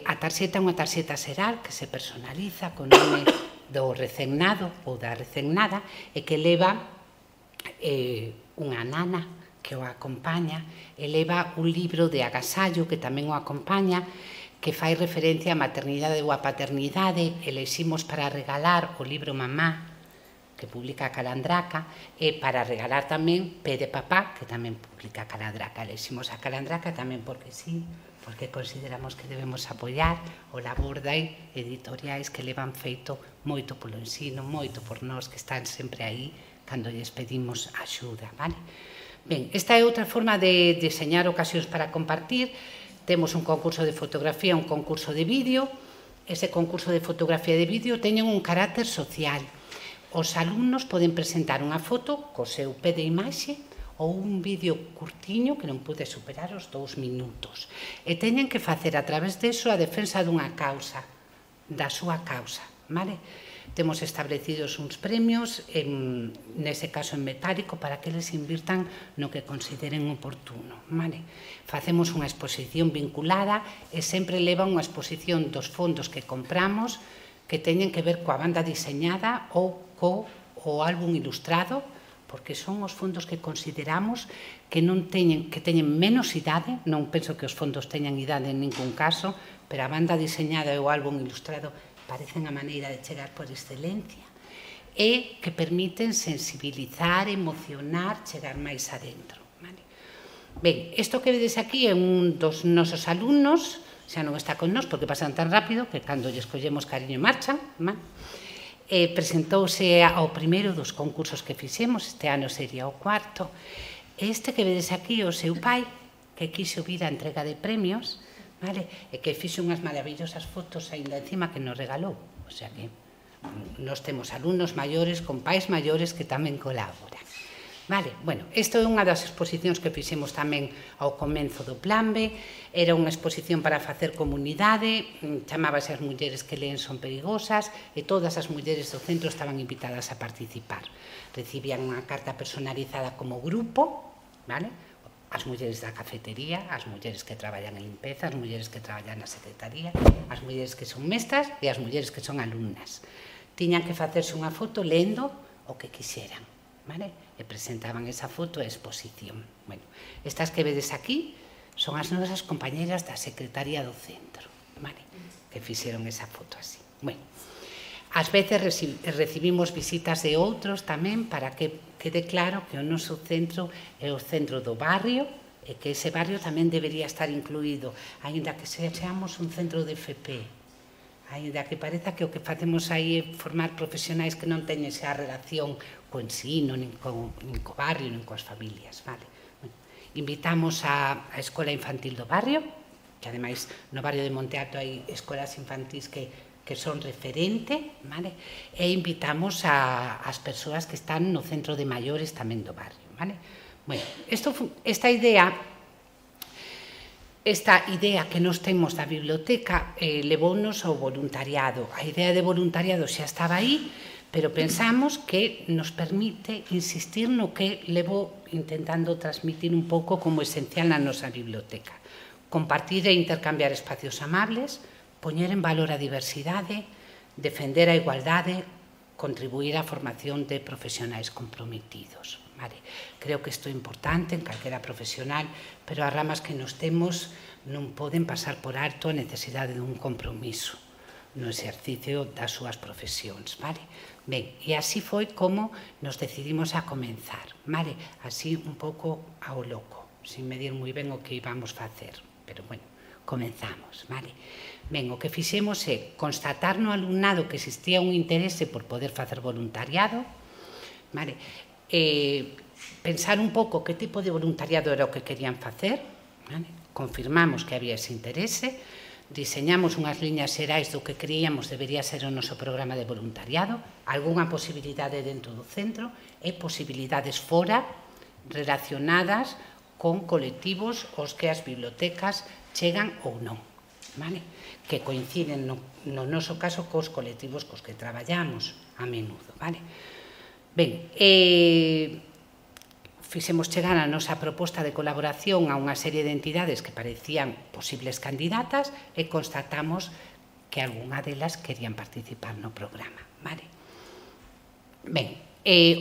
A tarxeta é unha tarxeta xeral que se personaliza con nome do recennado ou da recennada e que leva unha nana que o acompaña, e leva un libro de agasallo que tamén o acompaña, que fai referencia á maternidade ou á paternidade. Eleximos para regalar o libro Mamá, que publica Calandraca, e para regalar tamén P de Papá, que tamén publica Calandraca. Eleximos a Calandraca tamén porque sí, porque consideramos que debemos apoiar o labor de editoriais que levan feito moito polo ensino, moito por nós, que están sempre aí cando lles pedimos axuda, vale? Ben, esta é outra forma de deseñar ocasións para compartir. Temos un concurso de fotografía, un concurso de vídeo. Ese concurso de fotografía e de vídeo teñen un carácter social. Os alumnos poden presentar unha foto co seu pé de imaxe ou un vídeo curtiño que non pode superar os 2 minutos. E teñen que facer a través deso a defensa dunha causa, da súa causa, vale? Temos establecidos uns premios, nese caso en metálico, para que eles invirtan no que consideren oportuno, vale? Facemos unha exposición vinculada e sempre leva unha exposición dos fondos que compramos que teñen que ver coa banda diseñada ou co álbum ilustrado, porque son os fondos que consideramos que teñen menos idade. Non penso que os fondos teñan idade en ningún caso, pero a banda diseñada e o álbum ilustrado parecen a maneira de chegar por excelencia e que permiten sensibilizar, emocionar, chegar máis adentro, vale? Ben, isto que vedes aquí é un dos nosos alumnos, xa non está con nós porque pasan tan rápido que cando lle escollemos cariño marchan, vale? Presentouse ao primeiro dos concursos que fixemos, este ano sería o cuarto. Este que vedes aquí é o seu pai, que quixo vir á entrega de premios, vale? E que fixe unhas maravillosas fotos aínda encima que nos regalou. O sea que nós temos alumnos maiores con pais maiores que tamén colaboran. Vale, bueno, isto é unha das exposicións que fixemos tamén ao comenzo do Plan B. Era unha exposición para facer comunidade, chamábase As mulleres que leen son perigosas, e todas as mulleres do centro estaban invitadas a participar. Recibían unha carta personalizada como grupo, vale? As mulleres da cafetería, as mulleres que traballan en limpeza, as mulleres que traballan na secretaría, as mulleres que son mestras e as mulleres que son alumnas. Tiñan que facerse unha foto lendo o que quixeran, vale? E presentaban esa foto e exposición. Bueno, estas que vedes aquí son as nosas compañeras da Secretaría do Centro, vale? Que fixeron esa foto así. Bueno, ás veces recibimos visitas de outros tamén para que quede claro que o noso centro é o centro do barrio e que ese barrio tamén debería estar incluído, aínda que seamos un centro de FP, aínda que pareza que o que facemos aí é formar profesionais que non teñen esa relación co ensino, nin co barrio, nin coas familias, vale? Bueno, invitamos a Escola Infantil do Barrio, que ademais no barrio de Monteato hai escolas infantís que son referente, vale? E invitamos as persoas que están no centro de maiores tamén do barrio, vale? Bueno, esta idea que nos temos da biblioteca levounos ao voluntariado. A idea de voluntariado xa estaba aí, pero pensamos que nos permite insistir no que levo intentando transmitir un pouco como esencial na nosa biblioteca. Compartir e intercambiar espacios amables, poñer en valor a diversidade, defender a igualdade, contribuir á formación de profesionais comprometidos. Vale. Creo que isto é importante en calquera profesional, pero as ramas que nos temos non poden pasar por alto a necesidade dun compromiso no exercicio das súas profesións. Vale? Ben, e así foi como nos decidimos a comenzar, vale? Así un pouco ao loco, sin medir moi ben o que íbamos facer, pero bueno, comenzamos, vale? Ben, o que fixemos é constatar no alumnado que existía un interese por poder facer voluntariado, vale? Pensar un pouco que tipo de voluntariado era o que querían facer, vale? Confirmamos que había ese interese, diseñamos unhas liñas xerais do que creíamos debería ser o noso programa de voluntariado, algunha posibilidade dentro do centro e posibilidades fora relacionadas con colectivos aos que as bibliotecas chegan ou non, vale? Que coinciden no noso caso cos colectivos cos que traballamos a menudo, vale? Ben, fixemos chegar a nosa proposta de colaboración a unha serie de entidades que parecían posibles candidatas e constatamos que algunha delas querían participar no programa, vale? Ben,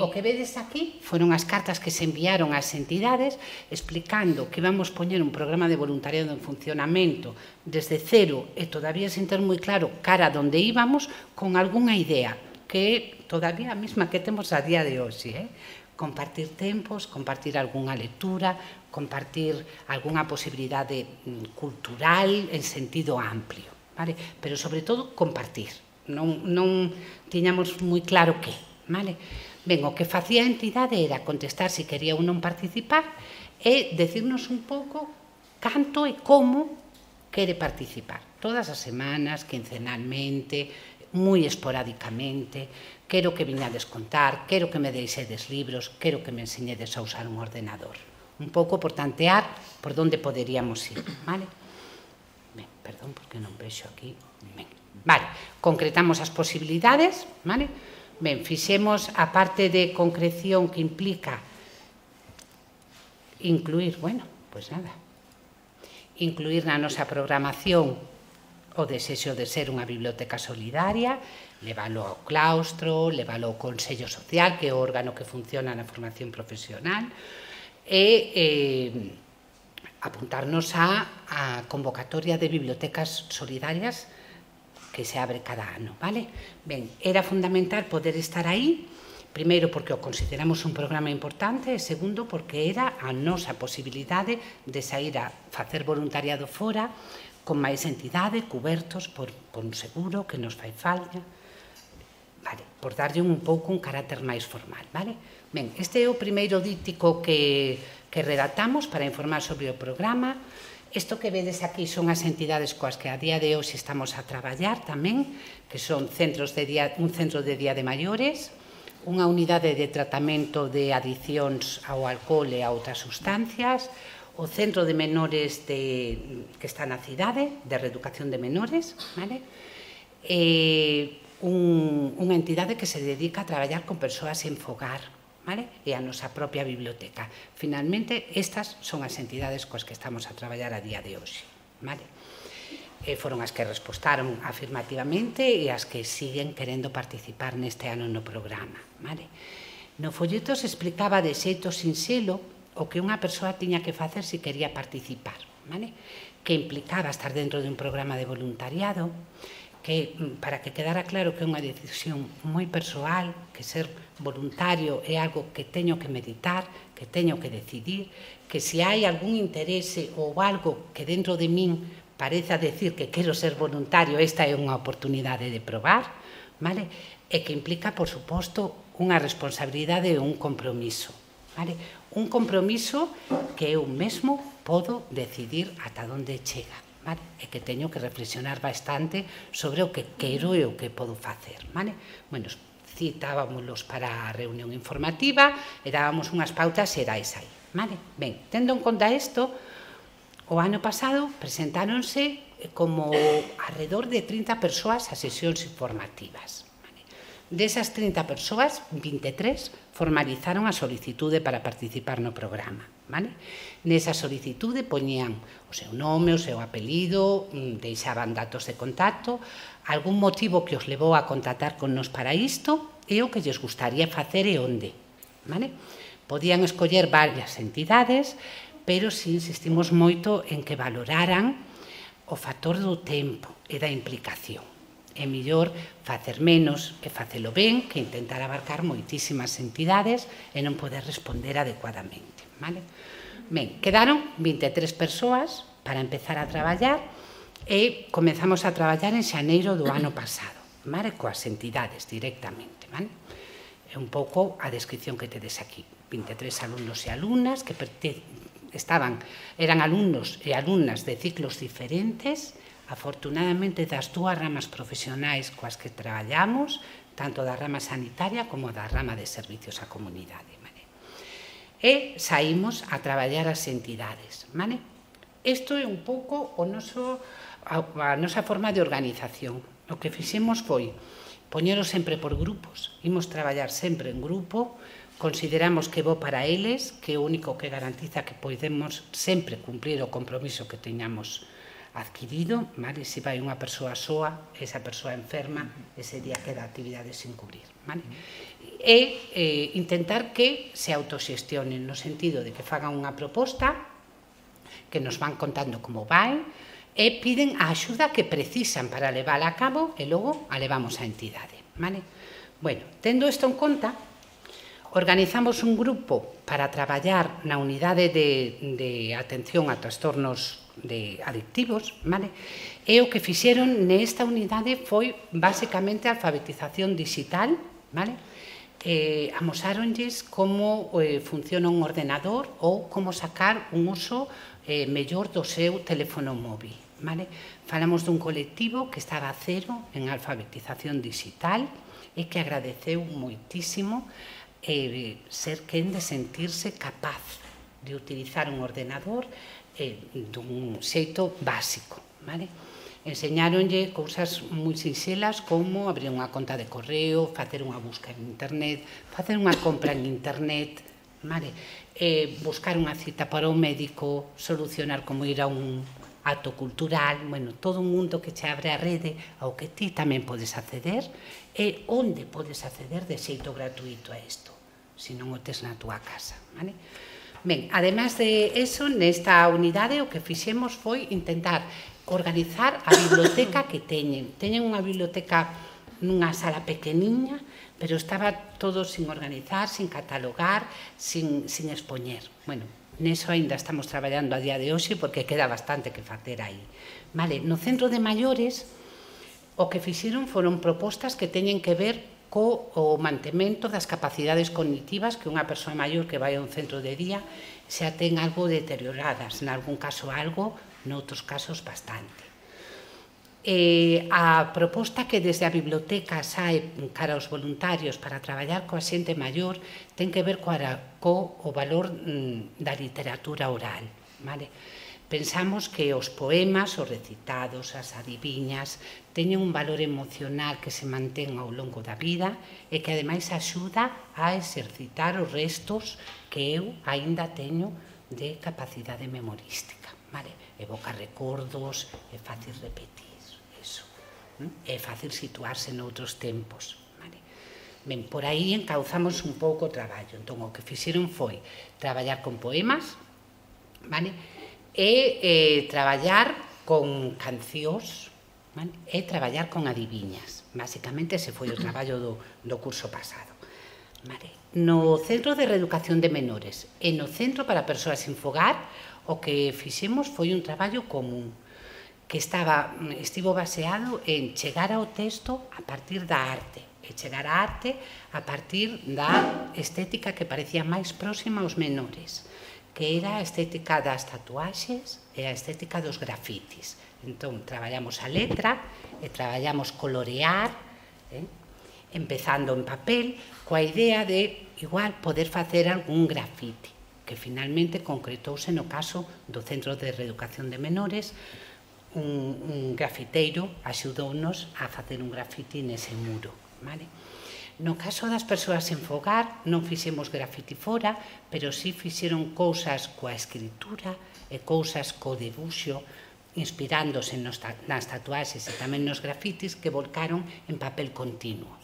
o que vedes aquí foron as cartas que se enviaron ás entidades explicando que íbamos poñer un programa de voluntariado en funcionamento desde cero e todavía sin ter moi claro cara onde íbamos, con algunha idea que é todavía a mesma que temos a día de hoxe, compartir tempos, compartir algunha lectura, compartir algunha posibilidade cultural en sentido amplio, vale? Pero sobre todo compartir, non tiñamos moi claro que, vale? Ben, o que facía a entidade era contestar se quería ou non participar e decirnos un pouco canto e como quere participar, todas as semanas, quincenalmente, moi esporádicamente, quero que viñades contar, quero que me deixedes libros, quero que me enseñedes a usar un ordenador. Un pouco por tantear por onde poderíamos ir, vale? Ben, perdón, porque non vexo aquí. Ben, vale, concretamos as posibilidades, vale? Ben, fixemos a parte de concreción que implica incluir, bueno, pois nada, incluir na nosa programación o desexo de ser unha biblioteca solidaria, levalo ao claustro, levalo ao Consello Social, que é o órgano que funciona na formación profesional, e apuntarnos á convocatoria de bibliotecas solidarias que se abre cada ano, vale? Ben, era fundamental poder estar aí, primeiro porque o consideramos un programa importante e segundo porque era a nosa posibilidade de sair a facer voluntariado fora con máis entidade, cubertos por un seguro que nos fai falta, vale, por darlle un pouco un carácter máis formal, vale? Ben, este é o primeiro díptico que redactamos para informar sobre o programa. Isto que vedes aquí son as entidades coas que a día de hoxe estamos a traballar tamén, que son un centro de día de maiores, unha unidade de tratamento de adiccións ao alcohol e a outras sustancias, o Centro de Menores que está na cidade, de reeducación de menores, vale? Unha entidade que se dedica a traballar con persoas en fogar, vale? E a nosa propia biblioteca. Finalmente, estas son as entidades coas que estamos a traballar a día de hoxe, vale? foron as que respostaron afirmativamente e as que siguen querendo participar neste ano no programa. No folleto se explicaba de xeito sinxelo o que unha persoa tiña que facer se quería participar, que implicaba estar dentro de un programa de voluntariado, que para que quedara claro que é unha decisión moi persoal, que ser voluntario é algo que teño que meditar, que teño que decidir, que se hai algún interese ou algo que dentro de min pareza decir que quero ser voluntario, esta é unha oportunidade de probar, e que implica, por suposto, unha responsabilidade e un compromiso. Un compromiso que eu mesmo podo decidir ata onde chega. E que teño que reflexionar bastante sobre o que quero e o que podo facer. Citábamos para a reunión informativa e dábamos unhas pautas xerais aí. Ben, tendo en conta isto, o ano pasado presentáronse como alrededor de 30 persoas a sesións informativas. Desas 30 persoas, 23 formalizaron a solicitude para participar no programa. Nesa solicitude poñían o seu nome, o seu apelido, deixaban datos de contacto, algún motivo que os levou a contactar con nos para isto e o que lles gustaría facer e onde. Podían escoller varias entidades, pero si insistimos moito en que valoraran o factor do tempo e da implicación. É mellor facer menos e facelo ben que intentar abarcar moitísimas entidades e non poder responder adecuadamente. Ben, quedaron 23 persoas para empezar a traballar e comezamos a traballar en xaneiro do ano pasado, coas entidades directamente. É un pouco a descripción que tedes aquí. 23 alumnos e alumnas que eran alumnos e alumnas de ciclos diferentes, afortunadamente das dúas ramas profesionais coas que traballamos, tanto da rama sanitaria como da rama de servicios á comunidade. E saímos a traballar as entidades. Isto é un pouco a nosa forma de organización. O que fixemos foi poñeros sempre por grupos, imos traballar sempre en grupo, consideramos que é bo para eles, que é o único que garantiza que podemos sempre cumprir o compromiso que teñamos adquirido, se vai unha persoa soa, esa persoa enferma, ese día queda actividade sin cubrir. E intentar que se autoxestionen no sentido de que fagan unha proposta, que nos van contando como vai, e piden a axuda que precisan para levála a cabo e logo a levamos á entidade. Tendo isto en conta, organizamos un grupo para traballar na unidade de atención a trastornos adictivos, e o que fixeron nesta unidade foi basicamente a alfabetización digital, amosáronlles como funciona un ordenador ou como sacar un uso mellor do seu teléfono móvil. Falamos dun colectivo que estaba a cero en alfabetización digital e que agradeceu moitísimo ser quen de sentirse capaz de utilizar un ordenador dun xeito básico. Enseñáronlle cousas moi sinxelas como abrir unha conta de correo, facer unha busca en internet, facer unha compra en internet, buscar unha cita para o médico, solucionar como ir a un acto cultural, todo un mundo que che abre a rede ao que ti tamén podes acceder e onde podes acceder de xeito gratuito a isto, se non o tes na túa casa. Ben, además de eso, nesta unidade o que fixemos foi intentar organizar a biblioteca que teñen. Teñen unha biblioteca nunha sala pequeniña, pero estaba todo sin organizar, sin catalogar, sin expoñer. Neso ainda estamos traballando a día de hoxe porque queda bastante que facer aí. No centro de maiores, o que fixeron foron propostas que teñen que ver co mantemento das capacidades cognitivas que unha persoa maior que vai a un centro de día xa ten algo deterioradas, en algún caso algo, noutros casos bastante. A proposta que desde a biblioteca sae cara aos voluntarios para traballar coa xente maior ten que ver co valor da literatura oral. Pensamos que os poemas, os recitados, as adiviñas, teñen un valor emocional que se mantén ao longo da vida e que ademais axuda a exercitar os restos que eu aínda teño de capacidade memorística. evoca recordos, é fácil repetir, eso. É fácil situarse noutros tempos. Ben, por aí encauzamos un pouco o traballo. Entón, o que fixeron foi traballar con poemas, e traballar con cancións, e traballar con adiviñas. Basicamente, ese foi o traballo do curso pasado. No Centro de Reeducación de Menores e no Centro para Persoas sin Fogar, o que fixemos foi un traballo común que estivo baseado en chegar ao texto a partir da arte, e chegar á arte a partir da estética que parecía máis próxima aos menores, que era a estética das tatuaxes e a estética dos grafitis. Entón, traballamos a letra e traballamos colorear, empezando en papel, coa idea de, igual, poder facer algún grafiti, que finalmente concretouse no caso do Centro de Reeducación de Menores. Un grafiteiro axudounos a facer un grafiti nese muro. No caso das persoas sen fogar, non fixemos grafiti fora, pero sí fixeron cousas coa escritura e cousas co debuxo, inspirándose nas tatuaxes e tamén nos grafitis que volcaron en papel continuo.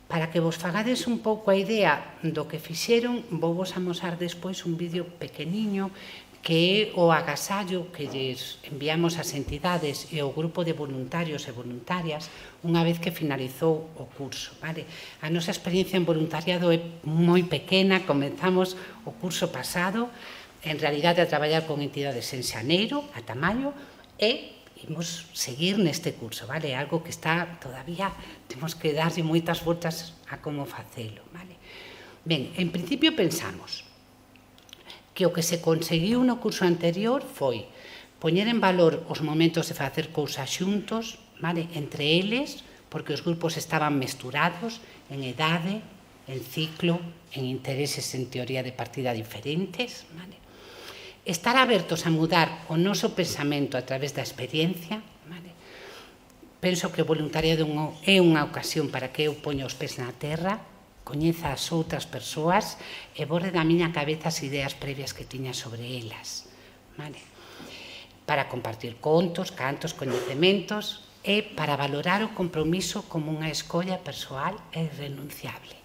Para que vos fagades un pouco a idea do que fixeron, vou vos amosar despois un vídeo pequeniño que é o agasallo que lles enviamos ás entidades e ao grupo de voluntarios e voluntarias unha vez que finalizou o curso. A nosa experiencia en voluntariado é moi pequena, comenzamos o curso pasado, en realidade a traballar con entidades en xaneiro, a Tamayo, e imos seguir neste curso, algo que está todavía, temos que darlle moitas voltas a como facelo. Ben, en principio pensamos que o que se conseguiu no curso anterior foi poñer en valor os momentos de facer cousas xuntos, entre eles, porque os grupos estaban mesturados en idade, en ciclo, en intereses en teoría de partida diferentes. Estar abertos a mudar o noso pensamento a través da experiencia. Penso que o voluntariado é unha ocasión para que eu poña os pés na terra, coñeza as outras persoas e borre da miña cabeza as ideas previas que tiña sobre elas. Para compartir contos, cantos, coñecementos e para valorar o compromiso como unha escolla persoal e irrenunciable.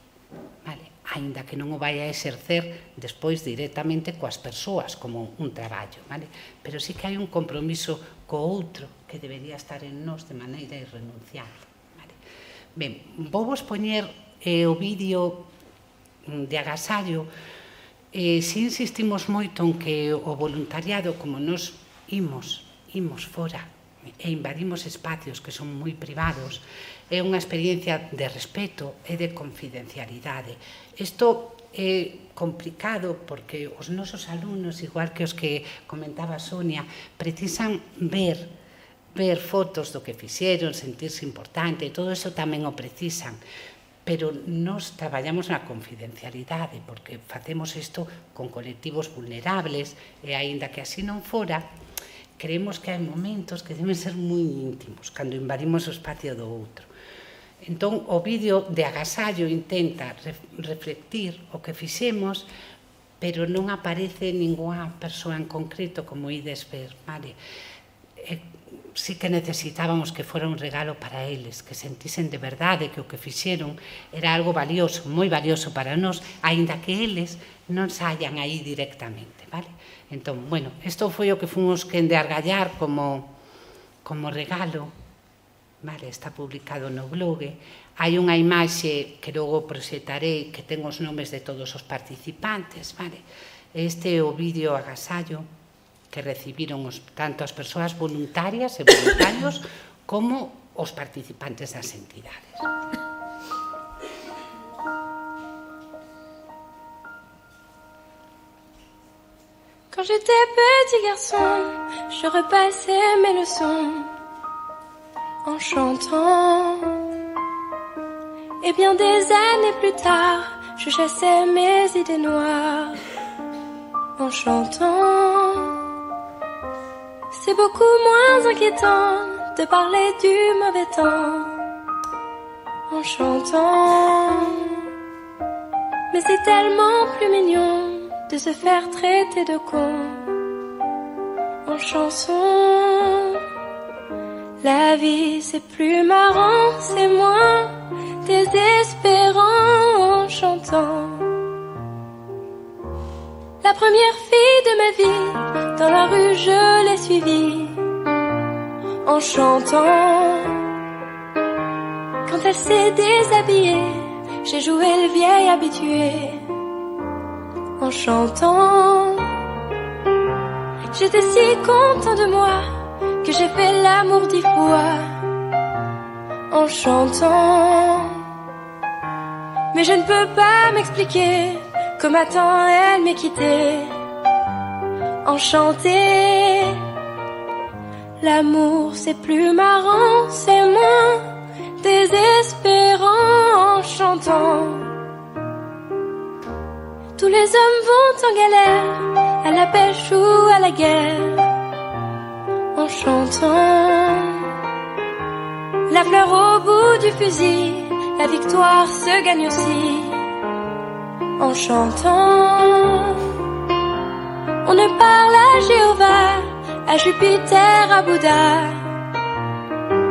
Aínda que non o vai a exercer despois directamente coas persoas como un traballo, pero sí que hai un compromiso co outro que debería estar en nós de maneira irrenunciable. Ben, vou vos poñer o vídeo de agasallo. Si insistimos moito en que o voluntariado, como nos imos fora e invadimos espacios que son moi privados, é unha experiencia de respeto e de confidencialidade. Isto é complicado porque os nosos alumnos, igual que os que comentaba Sonia, precisan ver fotos do que fixeron, sentirse importante, todo iso tamén o precisan. Pero nos traballamos na confidencialidade, porque facemos isto con colectivos vulnerables, e aínda que así non fora, creemos que hai momentos que deben ser moi íntimos, cando invadimos o espacio do outro. Entón, o vídeo de agasallo intenta reflectir o que fixemos, pero non aparece ningunha persoa en concreto, como ides ver, sí que necesitábamos que fora un regalo para eles, que sentisen de verdade que o que fixeron era algo valioso, moi valioso para nós, aínda que eles non saian aí directamente. Entón, bueno, isto foi o que fomos que endeargallar como regalo. Está publicado no blog. Hai unha imaxe que logo proxectarei que ten os nomes de todos os participantes. Este é o vídeo agasallo que recibiron tanto as persoas voluntarias e voluntarios como os participantes das entidades. Quand j'étais petit garçon, je repassais mes leçons en chantant. Et bien des années plus tard, je chassais mes idées noires en chantant. C'est beaucoup moins inquiétant de parler du mauvais temps en chantant. Mais c'est tellement plus mignon de se faire traiter de con chanson. La vie c'est plus marrant, c'est moins désespérant en chantant. La première fille de ma vie, dans la rue je l'ai suivie en chantant. Quand elle s'est déshabillée, j'ai joué le vieil habitué en chantant. J'étais si content de moi que j'ai fait l'amour 10 fois en chantant. Mais je ne peux pas m'expliquer comme à temps elle m'est quittée enchantée. L'amour c'est plus marrant, c'est moins désespérant en chantant. Tous les hommes vont en galère, à la pêche ou à la guerre, en chantant. La fleur au bout du fusil, la victoire se gagne aussi en chantant. On ne parle à Jéhovah, à Jupiter, à Bouddha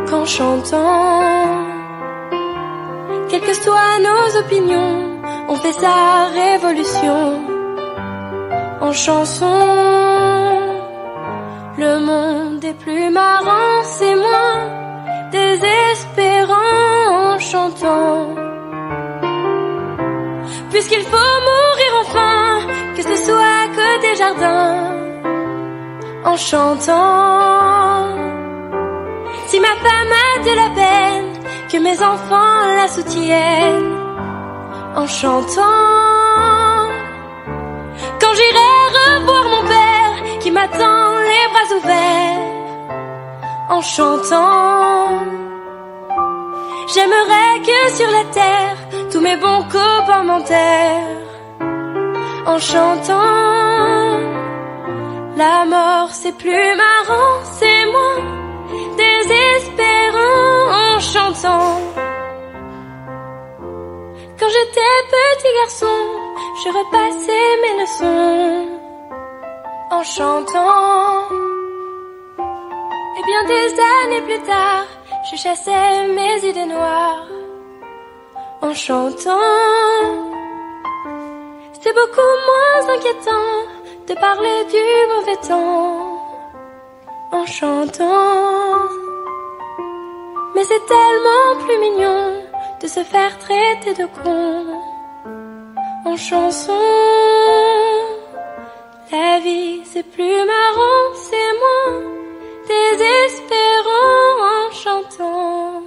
qu'en chantant. Quelles que soient nos opinions, on fait sa révolution en chanson. Le monde est plus marrant, c'est moins désespérant en chantant. Puisqu'il faut mourir enfin, que ce soit que des jardins, en chantant. Si ma femme a de la peine, que mes enfants la soutiennent, en chantant. Quand j'irai revoir mon père, qui m'attend les bras ouverts, en chantant. J'aimerais que sur la terre, tous mes bons copains m'enterrent, en chantant. La mort c'est plus marrant, c'est moins désespérant en chantant. Quand j'étais petit garçon, je repassais mes leçons en chantant. Et bien des années plus tard, je chassais mes idées noires en chantant. C'est beaucoup moins inquiétant de parler du mauvais temps en chantant. Mais c'est tellement plus mignon de se faire traiter de con en chanson. La vie c'est plus marrant, c'est moins désespérant en chantant.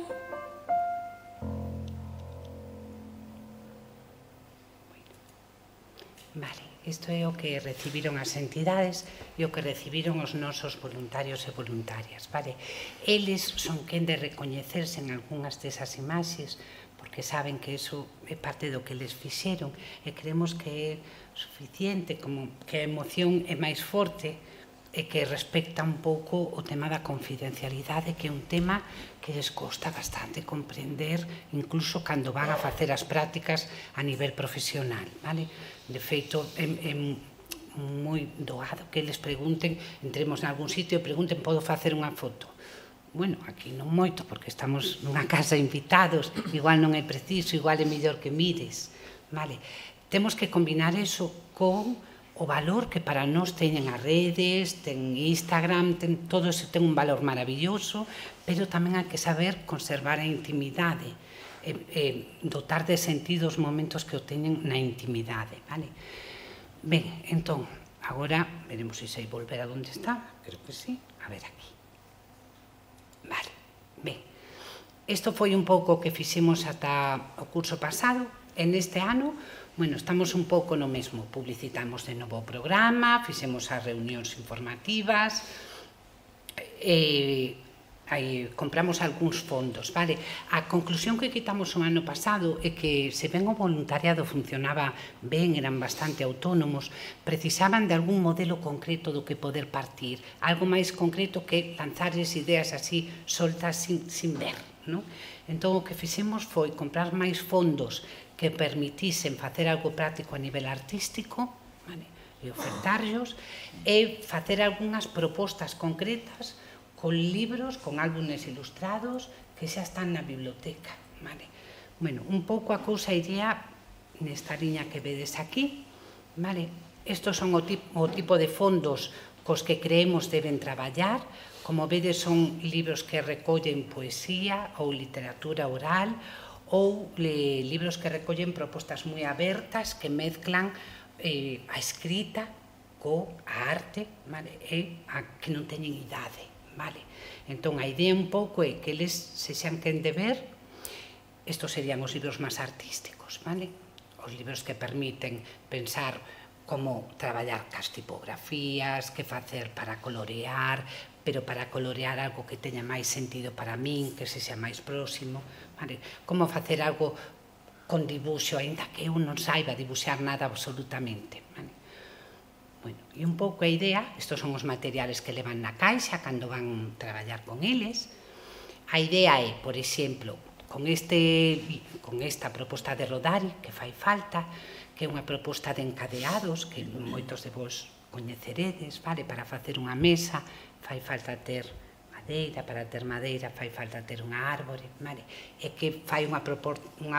Vale, isto é o que recibiron as entidades e o que recibiron os nosos voluntarios e voluntarias, vale? Eles son quen de recoñecerse en algunhas desas imaxes porque saben que iso é parte do que eles fixeron e creemos que é suficiente, como que a emoción é máis forte e que respecta un pouco o tema da confidencialidade, que é un tema que les costa bastante comprender, incluso cando van a facer as prácticas a nivel profesional, vale? De feito, é moi doado que les pregunten, entremos en algún sitio e pregunten, podo facer unha foto? Bueno, aquí non moito, porque estamos nunha casa invitados, igual non é preciso, igual é mellor que mires, vale? Temos que combinar eso con o valor que para nós teñen as redes, ten Instagram, todo eso ten un valor maravilloso, pero tamén hai que saber conservar a intimidade, dotar de sentido os momentos que o teñen na intimidade, vale? Ben, entón, agora veremos se sei volver a onde está, creo que sí, a ver aquí. Vale, ben, isto foi un pouco o que fixemos ata o curso pasado. En este ano, bueno, estamos un pouco no mesmo, publicitamos de novo o programa, fixemos as reunións informativas, compramos algúns fondos, vale? A conclusión que quitamos o ano pasado é que se ben o voluntariado funcionaba ben, eran bastante autónomos, precisaban de algún modelo concreto do que poder partir, algo máis concreto que lanzarles ideas así soltas sin ver, non? Entón, o que fixemos foi comprar máis fondos que permitisen facer algo práctico a nivel artístico, vale? e ofertarlos, e facer algunhas propostas concretas con libros, con álbumes ilustrados que xa están na biblioteca. Vale? Bueno, un pouco a cousa iría nesta liña que vedes aquí. Vale? Estos son o tipo de fondos cos que creemos deben traballar. Como vedes, son libros que recollen poesía ou literatura oral, ou libros que recollen propostas moi abertas que mezclan a escrita coa arte, vale? E a que non teñen idade. Vale? Entón, a idea un pouco é que eles sexan quen de ver. Estos serían os libros máis artísticos, vale? Os libros que permiten pensar como traballar cas tipografías, que facer para colorear, pero para colorear algo que teña máis sentido para min, que sexa máis próximo, vale? Como facer algo con dibuixo, aínda que eu non saiba dibuixar nada absolutamente, vale? Bueno, e un pouco a idea, estos son os materiales que levan na caixa cando van traballar con eles. A idea é, por exemplo, con esta proposta de Rodari, que fai falta, que é unha proposta de encadeados, que moitos de vos coñeceredes, vale? Para facer unha mesa fai falta ter madeira, para ter madeira fai falta ter unha árbore, vale? E que fai unha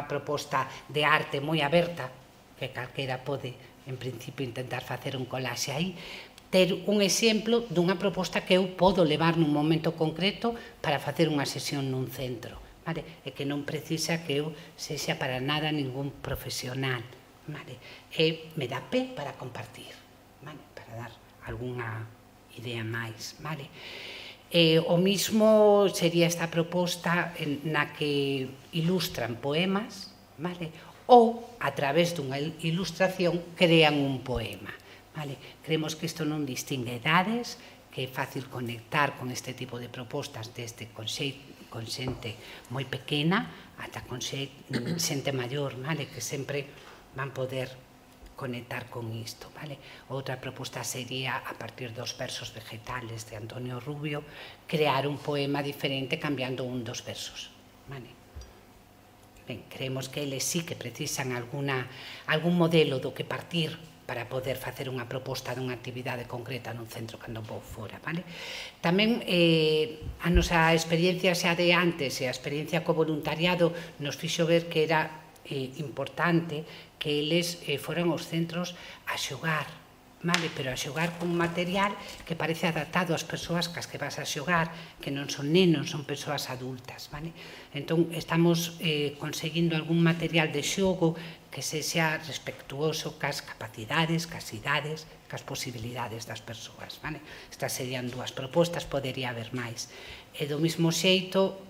proposta de arte moi aberta, que calquera pode, en principio, intentar facer un colaxe aí, ter un exemplo dunha proposta que eu podo levar nun momento concreto para facer unha sesión nun centro, vale? E que non precisa que eu sexa para nada ningún profesional, vale? E me dá pé para compartir, vale? Para dar algunha idea máis, vale? O mismo sería esta proposta na que ilustran poemas, vale? Ou, a través dunha ilustración, crean un poema, vale? Creemos que isto non distingue edades, que é fácil conectar con este tipo de propostas desde con xente moi pequena ata con xente maior, vale? Que sempre van poder conectar con isto, vale? Outra proposta sería, a partir dos versos vegetales de Antonio Rubio, crear un poema diferente cambiando un dos versos, vale? Ben, creemos que eles sí que precisan algún modelo do que partir para poder facer unha proposta dunha actividade concreta nun centro cando vou fora, vale? Tamén a nosa experiencia xa de antes e a experiencia co voluntariado nos fixo ver que era importante que eles foran aos centros a xogar, vale? Pero a xogar con un material que parece adaptado ás persoas cas que vas a xogar, que non son nenos, son persoas adultas, vale? Entón, estamos conseguindo algún material de xogo que sexa respectuoso cas capacidades, cas idades, cas posibilidades das persoas, vale? Estas serían dúas propostas, podería haber máis. E do mesmo xeito,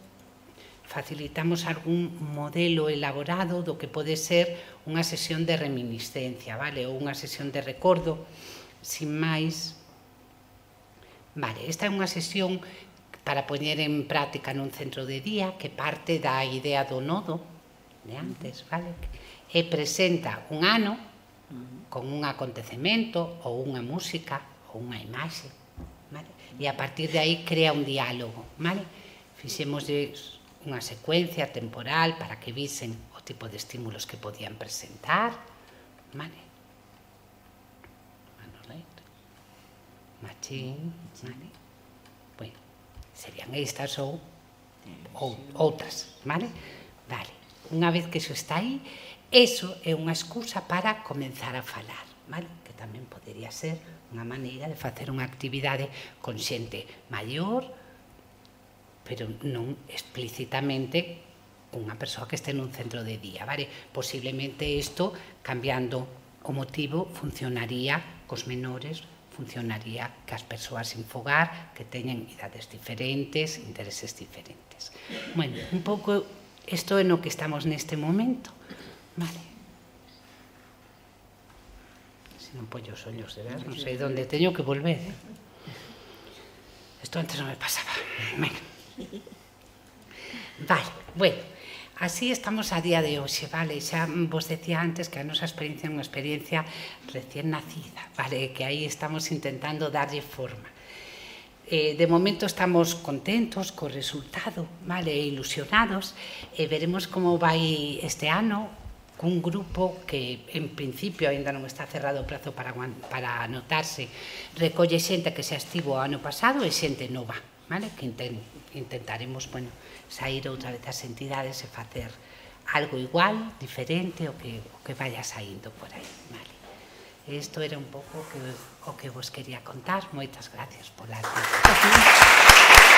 facilitamos algún modelo elaborado do que pode ser unha sesión de reminiscencia, vale? Ou unha sesión de recordo, sin máis. Vale, esta é unha sesión para poñer en práctica nun centro de día que parte da idea do nodo de antes, vale? E presenta un ano con un acontecemento ou unha música ou unha imaxe, vale? E a partir de aí crea un diálogo, vale? Fixémoslle unha secuencia temporal para que visen o tipo de estímulos que podían presentar, vale? Machín, vale? Bueno, serían estas ou outras, vale? Vale, unha vez que iso está aí, eso é unha excusa para comenzar a falar, vale? Que tamén podería ser unha maneira de facer unha actividade con xente maior, pero non explícitamente unha persoa que este nun centro de día, vale? Posiblemente isto, cambiando o motivo, funcionaría cos menores, funcionaría cas persoas sin fogar, que teñen idades diferentes, intereses diferentes. Bueno, un pouco isto é no que estamos neste momento, vale? Se non pollo os ollos de ver, non sei onde teño que volver. Isto antes non me pasaba. Venga. Vale, bueno, así estamos a día de hoxe, vale? Xa vos decía antes que a nosa experiencia é unha experiencia recién nacida, vale? Que aí estamos intentando darlle forma. De momento estamos contentos co resultado, vale? E ilusionados, e veremos como vai este ano, cun grupo que en principio aínda non está cerrado o prazo para anotarse, recolle xente que xa estivo o ano pasado e xente nova, vale? Que intentaremos, bueno, sair outra vez as entidades e facer algo igual, diferente, o que vaya saindo por aí, vale? Isto era un pouco o que vos quería contar. Moitas gracias pola atención.